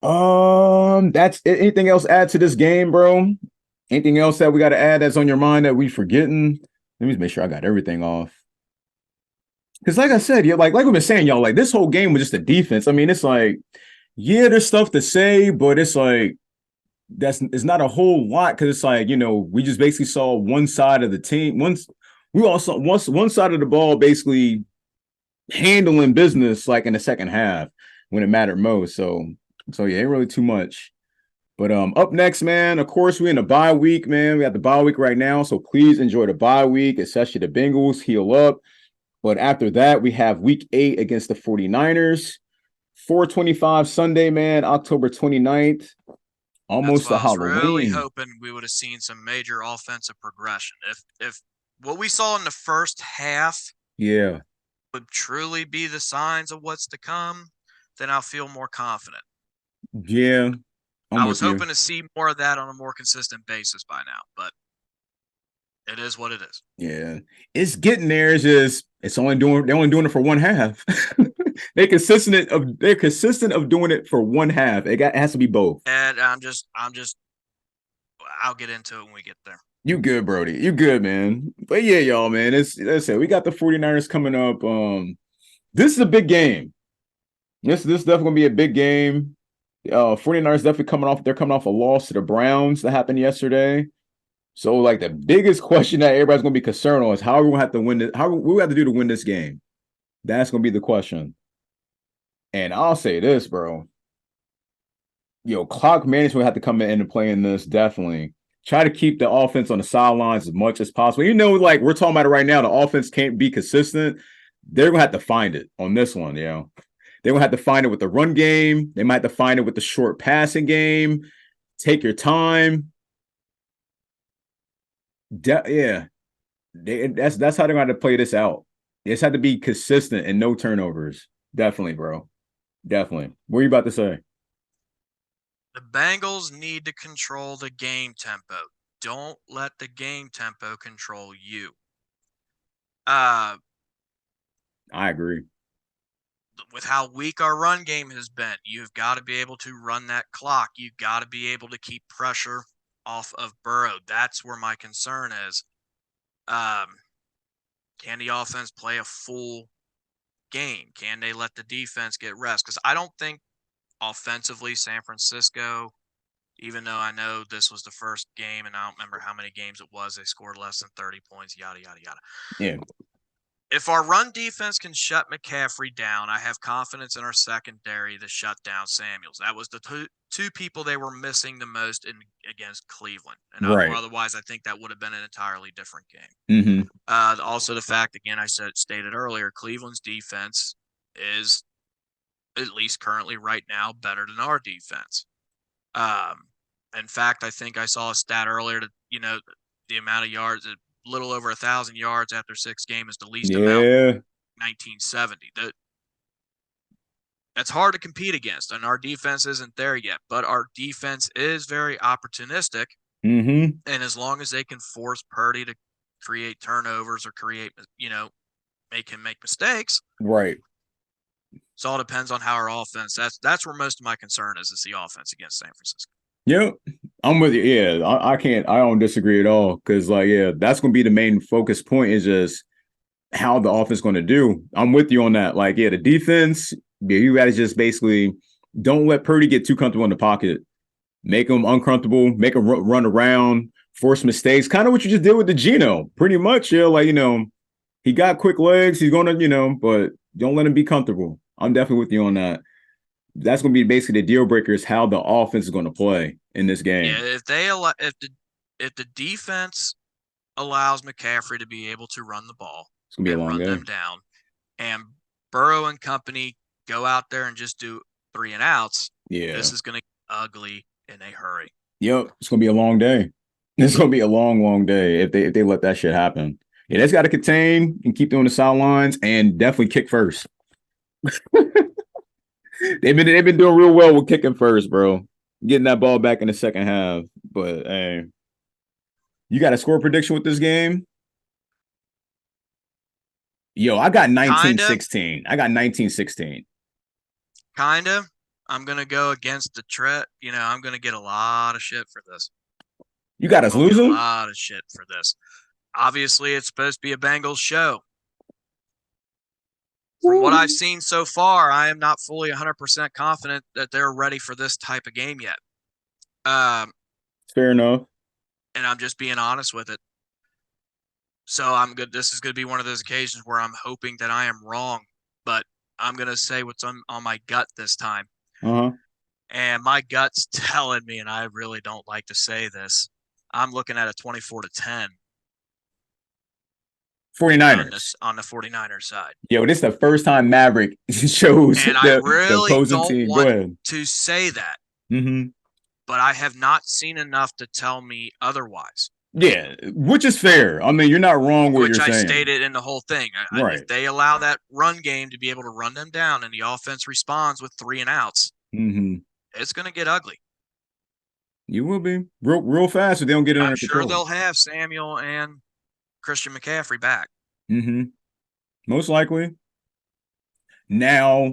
That's anything else add to this game, bro? Anything else that we got to add that's on your mind that we forgetting? Let me make sure I got everything off. Because like I said, yeah, like we've been saying, y'all, like this whole game was just a defense. I mean, it's like, yeah, there's stuff to say, but it's like it's not a whole lot because it's like, we just basically saw one side of the team. One side of the ball basically handling business like in the second half when it mattered most. So yeah, ain't really too much. But up next, man, of course, we're in a bye week, man. We got the bye week right now, so please enjoy the bye week, especially the Bengals heal up. But after that, we have week 8 against the 49ers. 4:25 Sunday, man, October 29th. Almost a Halloween. I was really hoping we would have seen some major offensive progression. If what we saw in the first half would truly be the signs of what's to come, then I'll feel more confident. Yeah. I was hoping to see more of that on a more consistent basis by now, but it is what it is. Yeah. It's getting there. They're only doing it for one half. They're consistent of doing it for one half. It has to be both. And I'll get into it when we get there. You good, Brody. You good, man. But yeah, y'all, man. Let's say we got the 49ers coming up. This is a big game. This is definitely gonna be a big game. 49ers definitely coming off a loss to the Browns that happened yesterday. So, like, the biggest question that everybody's going to be concerned on is how we're going to have to win this. How we have to do to win this game. That's going to be the question. And I'll say this, bro. Clock management have to come in and play in this, definitely. Try to keep the offense on the sidelines as much as possible. Like, we're talking about it right now. The offense can't be consistent. They're going to have to find it on this one, They're going to have to find it with the run game. They might have to find it with the short passing game. Take your time. That's how they're going to play this out. They just have to be consistent and no turnovers. Definitely, bro. Definitely. What are you about to say? The Bengals need to control the game tempo. Don't let the game tempo control you. I agree. with how weak our run game has been, you've got to be able to run that clock. You've got to be able to keep pressure off of Burrow. That's where my concern is. Can the offense play a full game? Can they let the defense get rest? Because I don't think offensively San Francisco, even though I know this was the first game and I don't remember how many games it was, they scored less than 30 points, yada, yada, yada. Yeah. If our run defense can shut McCaffrey down, I have confidence in our secondary to shut down Samuels. That was the two people they were missing the most against Cleveland. And Right. Otherwise, I think that would have been an entirely different game. Mm-hmm. Also, the fact, again, I stated earlier, Cleveland's defense is, at least currently right now, better than our defense. In fact, I think I saw a stat earlier that, the amount of yards, a little over 1,000 yards after 6 games is the least amount in 1970. That's hard to compete against, and our defense isn't there yet. But our defense is very opportunistic, and as long as they can force Purdy to create turnovers or make him make mistakes, right. So it all depends on how our offense. That's where most of my concern is the offense against San Francisco. Yep, I'm with you. Yeah, I don't disagree at all because, that's going to be the main focus point is just how the offense going to do. I'm with you on that. The defense, you got to just basically don't let Purdy get too comfortable in the pocket. Make him uncomfortable, make him run around, force mistakes. Kind of what you just did with the Geno. Pretty much, he got quick legs. He's going to, but don't let him be comfortable. I'm definitely with you on that. That's going to be basically the deal breaker is how the offense is going to play in this game. Yeah, if the defense allows McCaffrey to be able to run the ball it's gonna be a long run game. them down, and Burrow and company go out there and just do 3 and outs, this is going to get ugly in a hurry. Yep, it's going to be a long day. It's going to be a long, long day if they let that shit happen. Yeah, that's got to contain and keep doing the sidelines and definitely kick first. They've been doing real well with kicking first, bro. Getting that ball back in the second half. But hey, you got a score prediction with this game? Yo, I got 19-16. I got 19-16. Kind of. I'm going to go against the trend. I'm going to get a lot of shit for this. You got us losing? A lot of shit for this. Obviously, it's supposed to be a Bengals show. From what I've seen so far, I am not fully 100% confident that they're ready for this type of game yet. Fair enough. And I'm just being honest with it. So I'm good. This is going to be one of those occasions where I'm hoping that I am wrong, but I'm going to say what's on my gut this time. And my gut's telling me, and I really don't like to say this, I'm looking at a 24-10. 49ers. On the 49ers side. Yo, this is the first time Maverick shows and the, I really the opposing don't team. want to say that. Mm-hmm. But I have not seen enough to tell me otherwise. Yeah, which is fair. I mean, you're not wrong with what you're saying. Which I stated in the whole thing. Right. If they allow that run game to be able to run them down and the offense responds with 3 and outs, it's going to get ugly. You will be. Real fast if they don't get it under control. I'm sure they'll have Samuel and Christian McCaffrey back. Most likely. Now,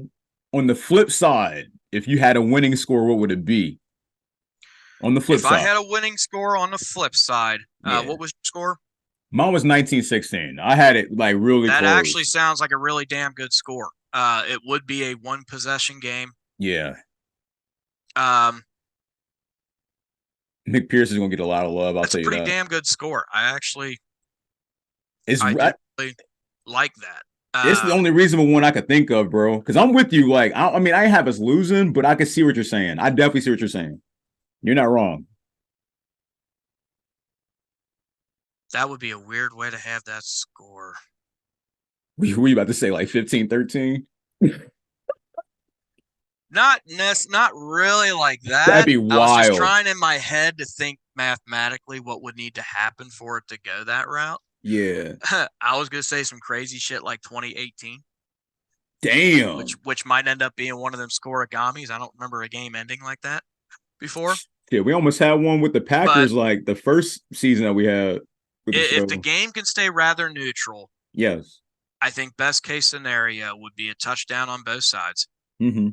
on the flip side, if you had a winning score, what would it be? On the flip side. If I had a winning score on the flip side, what was your score? Mine was 19-16. I had it really that close. That actually sounds like a really damn good score. It would be a 1-possession game. Yeah. McPherson's going to get a lot of love, I'll tell you that. It's a pretty damn good score. I really like that. It's the only reasonable one I could think of, bro. Because I'm with you. I have us losing, but I can see what you're saying. I definitely see what you're saying. You're not wrong. That would be a weird way to have that score. Were you about to say 15-13? Not really like that. That'd be wild. I was just trying in my head to think mathematically what would need to happen for it to go that route. Yeah. I was gonna say some crazy shit like 2018. Damn. Which might end up being one of them scoregamis. I don't remember a game ending like that before. Yeah, we almost had one with the Packers the first season that we had. If the game can stay rather neutral, yes, I think best case scenario would be a touchdown on both sides. Mm-hmm.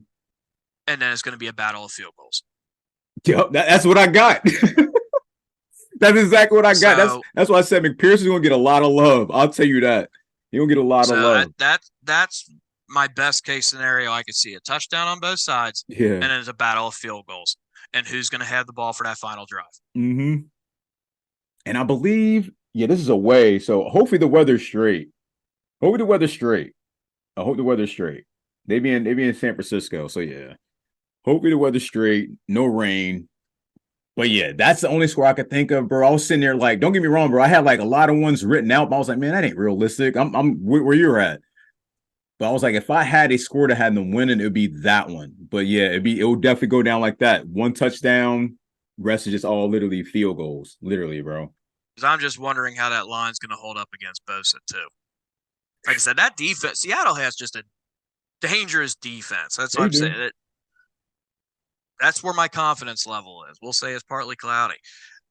And then it's going to be a battle of field goals. Yep, that's what I got. That's exactly what I got. So, that's why I said McPherson's gonna get a lot of love. I'll tell you that. He'll get a lot of love. That's my best case scenario. I could see a touchdown on both sides, Yeah. and then it's a battle of field goals. And who's going to have the ball for that final drive? Mm-hmm. And I believe, this is away. So hopefully the weather's straight. I hope the weather's straight. They be in San Francisco. So yeah. Hopefully the weather's straight. No rain. But yeah, that's the only score I could think of, bro. I was sitting there like, don't get me wrong, bro. I had like a lot of ones written out, but I was like, man, that ain't realistic. I'm where you're at. But I was like, if I had a score that had them winning, it would be that one. But yeah, it would definitely go down like that. One touchdown, rest is just all literally field goals. Literally, bro. Because I'm just wondering how that line's going to hold up against Bosa, too. Like I said, that defense, Seattle has just a dangerous defense. That's what I'm saying. That's where my confidence level is. We'll say it's partly cloudy.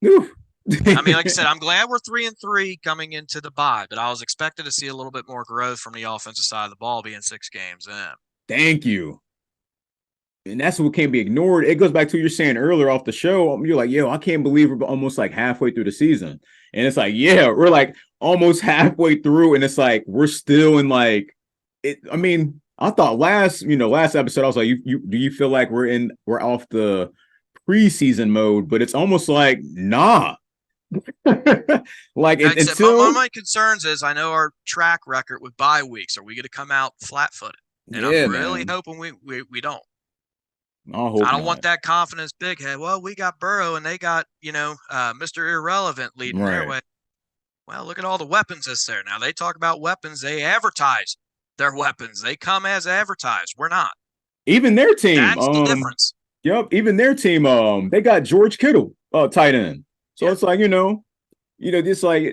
I mean, like I said, I'm glad we're 3-3 coming into the bye, but I was expected to see a little bit more growth from the offensive side of the ball being 6 games in. Thank you. And that's what can't be ignored. It goes back to what you're saying earlier off the show. You're like, I can't believe we're almost like halfway through the season. And it's like, we're like almost halfway through. And it's like, we're still in like it. I mean, I thought last episode, I was like, do you feel like we're off the preseason mode? But it's almost like, nah. Like until one of my concerns is I know our track record with bye weeks. Are we going to come out flat-footed? And I'm really hoping we don't. I don't want that confidence big head. Well, we got Burrow and they got, Mr. Irrelevant leading their way. Well, look at all the weapons that's there. Now they talk about weapons. They advertise their weapons. They come as advertised. We're not. Even their team. That's the difference. Yep. Even their team. They got George Kittle, tight end. So it's like, just like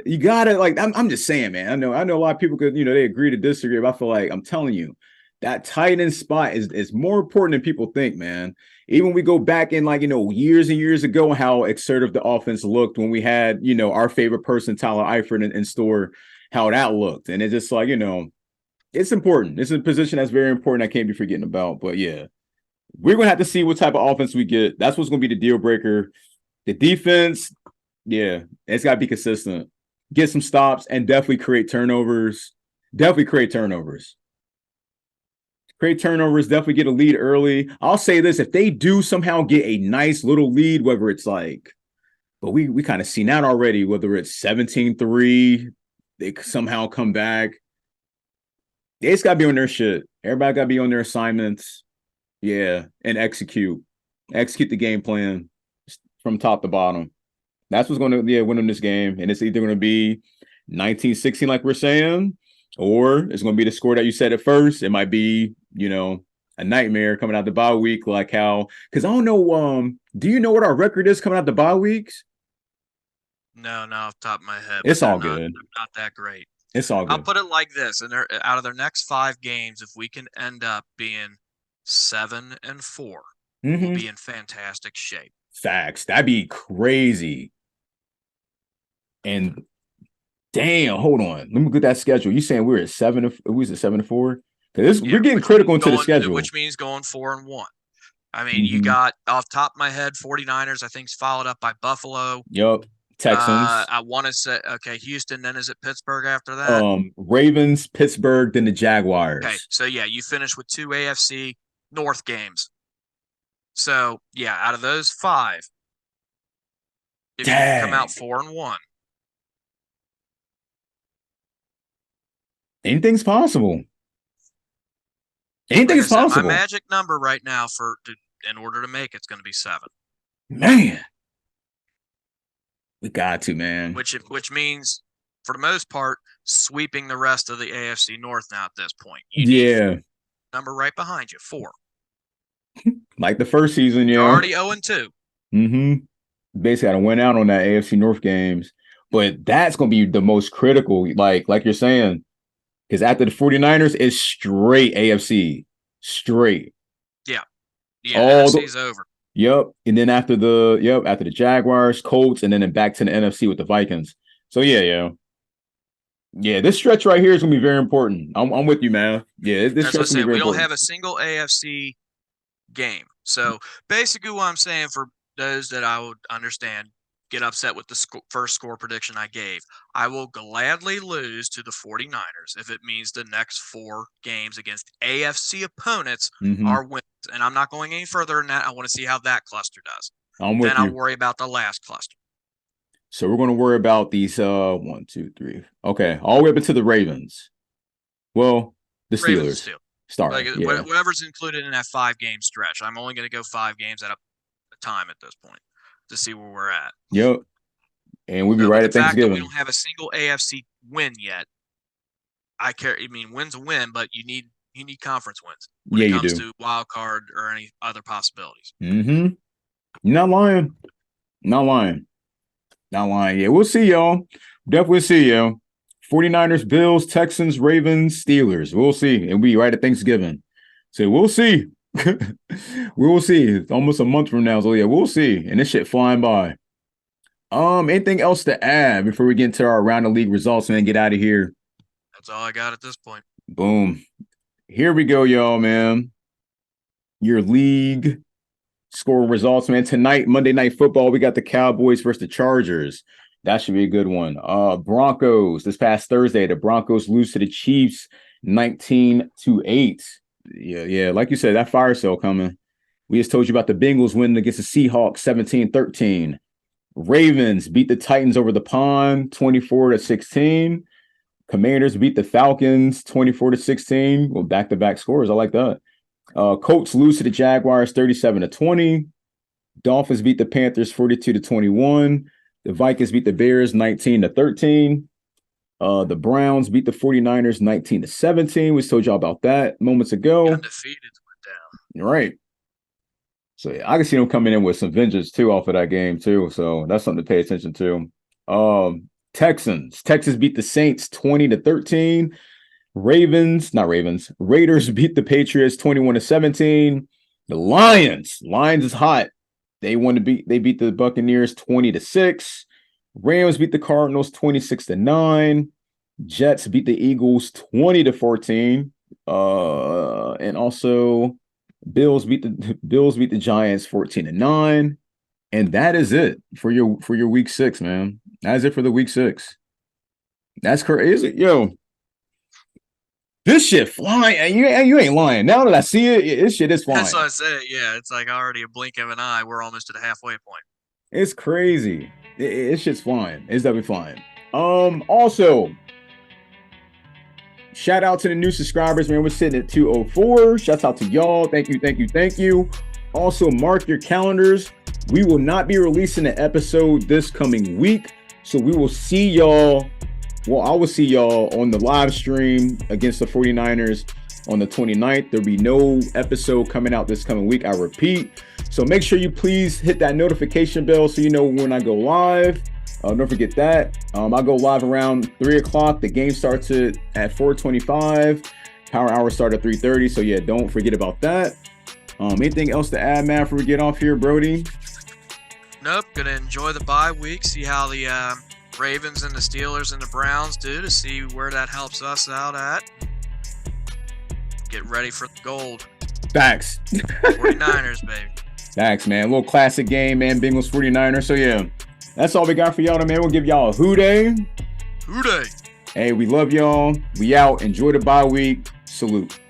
you gotta like. I'm just saying, man. I know a lot of people could, they agree to disagree. But I feel like I'm telling you, that tight end spot is more important than people think, man. Even we go back in like, years and years ago, how assertive the offense looked when we had, our favorite person, Tyler Eifert in store, how that looked. And it's just like, it's important. It's a position that's very important. I can't be forgetting about. But yeah, we're going to have to see what type of offense we get. That's what's going to be the deal breaker. The defense, it's got to be consistent. Get some stops and definitely create turnovers. Create turnovers, definitely get a lead early. I'll say this, if they do somehow get a nice little lead, whether it's like, but we kind of seen that already, whether it's 17-3, they somehow come back. They just got to be on their shit. Everybody got to be on their assignments. Yeah, and execute the game plan from top to bottom. That's what's going to win them this game. And it's either going to be 19-16 like we're saying, or it's going to be the score that you said at first. It might be, a nightmare coming out the bye week, like how, because I don't know, do you know what our record is coming out the bye weeks? No, off the top of my head. It's all good. They're not that great. It's all good. I'll put it like this, and out of their next 5 games, if we can end up being 7-4, we'll be in fantastic shape. Facts. That'd be crazy. And damn, hold on. Let me look at that schedule. You saying we're at 7-4? Because we're getting critical into the schedule. Which means going 4-1. I mean, you got off top of my head, 49ers, I think, is followed up by Buffalo. Yep. Texans. I want to say, Houston, then is it Pittsburgh after that? Ravens, Pittsburgh, then the Jaguars. Okay, so you finish with 2 AFC North games. So, out of those 5, if you can come out 4-1. Anything's possible. Anything's possible. My magic number right now in order to make it's going to be 7. Man. We got to, man. Which means, for the most part, sweeping the rest of the AFC North now at this point. Number right behind you, 4. Like the first season, You're already 0-2. Basically, got to win out on that AFC North games. But that's going to be the most critical, like you're saying. Because after the 49ers, it's straight AFC. Straight. Yeah. AFC's over. Yep. And then after the Jaguars, Colts, and then back to the NFC with the Vikings. So, yeah. Yeah, this stretch right here is gonna be very important. I'm with you, man. Yeah, this That's what I stretch is gonna said. be very We don't important. have a single AFC game. So basically, what I'm saying for those that I would understand get upset with the first score prediction I gave, I will gladly lose to the 49ers if it means the next 4 games against AFC opponents are wins. And I'm not going any further than that. I want to see how that cluster does. I'm with then you. I'll worry about the last cluster. So we're going to worry about these 1, 2, 3. Okay, all the way up into the Ravens. Well, the Steelers. Start. Like whatever's included in that 5-game stretch. I'm only going to go 5 games at a time at this point to see where we're at. Yep. And we'll be right at Thanksgiving. We don't have a single AFC win yet. I mean, win's a win, but you need conference wins when it comes to wild card or any other possibilities. Mm-hmm. You're not lying. Not lying. Yeah, we'll see y'all. Definitely see y'all. 49ers, Bills, Texans, Ravens, Steelers. We'll see. And we right at Thanksgiving. So we'll see. We will see. It's almost a month from now. So yeah, we'll see. And this shit flying by. Anything else to add before we get into our round of league results and then get out of here? That's all I got at this point. Boom. Here we go, y'all, man. Your league score results, man. Tonight, Monday Night Football, we got the Cowboys versus the Chargers. That should be a good one. Broncos, this past Thursday, the Broncos lose to the Chiefs 19-8. Yeah, like you said, that fire sale coming. We just told you about the Bengals winning against the Seahawks 17-13. Ravens beat the Titans over the pond 24-16. Commanders beat the Falcons 24-16. Well, back-to-back scores. I like that. Colts lose to the Jaguars 37-20. Dolphins beat the Panthers 42-21. The Vikings beat the Bears 19-13. The Browns beat the 49ers 19-17. We told y'all about that moments ago. Undefeated went down. Right. So yeah, I can see them coming in with some vengeance too off of that game too. So that's something to pay attention to. Texans beat the Saints 20-13. Raiders beat the Patriots 21-17. The Lions is hot. They beat the Buccaneers 20-6. Rams beat the Cardinals 26-9. Jets beat the Eagles 20-14. And also Bills beat the Giants 14-9. And that is it for your week 6, man. That's it for the week 6. That's crazy. Yo, this shit flying. And you ain't lying. Now that I see it, this shit is flying. That's what I said. Yeah, it's like already a blink of an eye. We're almost to the halfway point. It's crazy. It's shit's flying. It's definitely flying. Also, shout out to the new subscribers, man. We're sitting at 204. Shouts out to y'all. Thank you. Also, mark your calendars. We will not be releasing an episode this coming week. So we will see y'all. Well, I will see y'all on the live stream against the 49ers on the 29th. There'll be no episode coming out this coming week. I repeat. So make sure you please hit that notification bell so you know when I go live. Don't forget that. I go live around 3 o'clock. The game starts at 4:25. Power hour start at 3:30. So yeah, don't forget about that. Anything else to add, man, before we get off here, Brody? Nope. Gonna enjoy the bye week. See how the Ravens and the Steelers and the Browns do to see where that helps us out at. Get ready for the gold. Facts. 49ers, baby. Facts, man. A little classic game, man. Bengals 49ers. So yeah, that's all we got for y'all, man. We'll give y'all a hoo-day. Hoo-day. Hey, we love y'all. We out. Enjoy the bye week. Salute.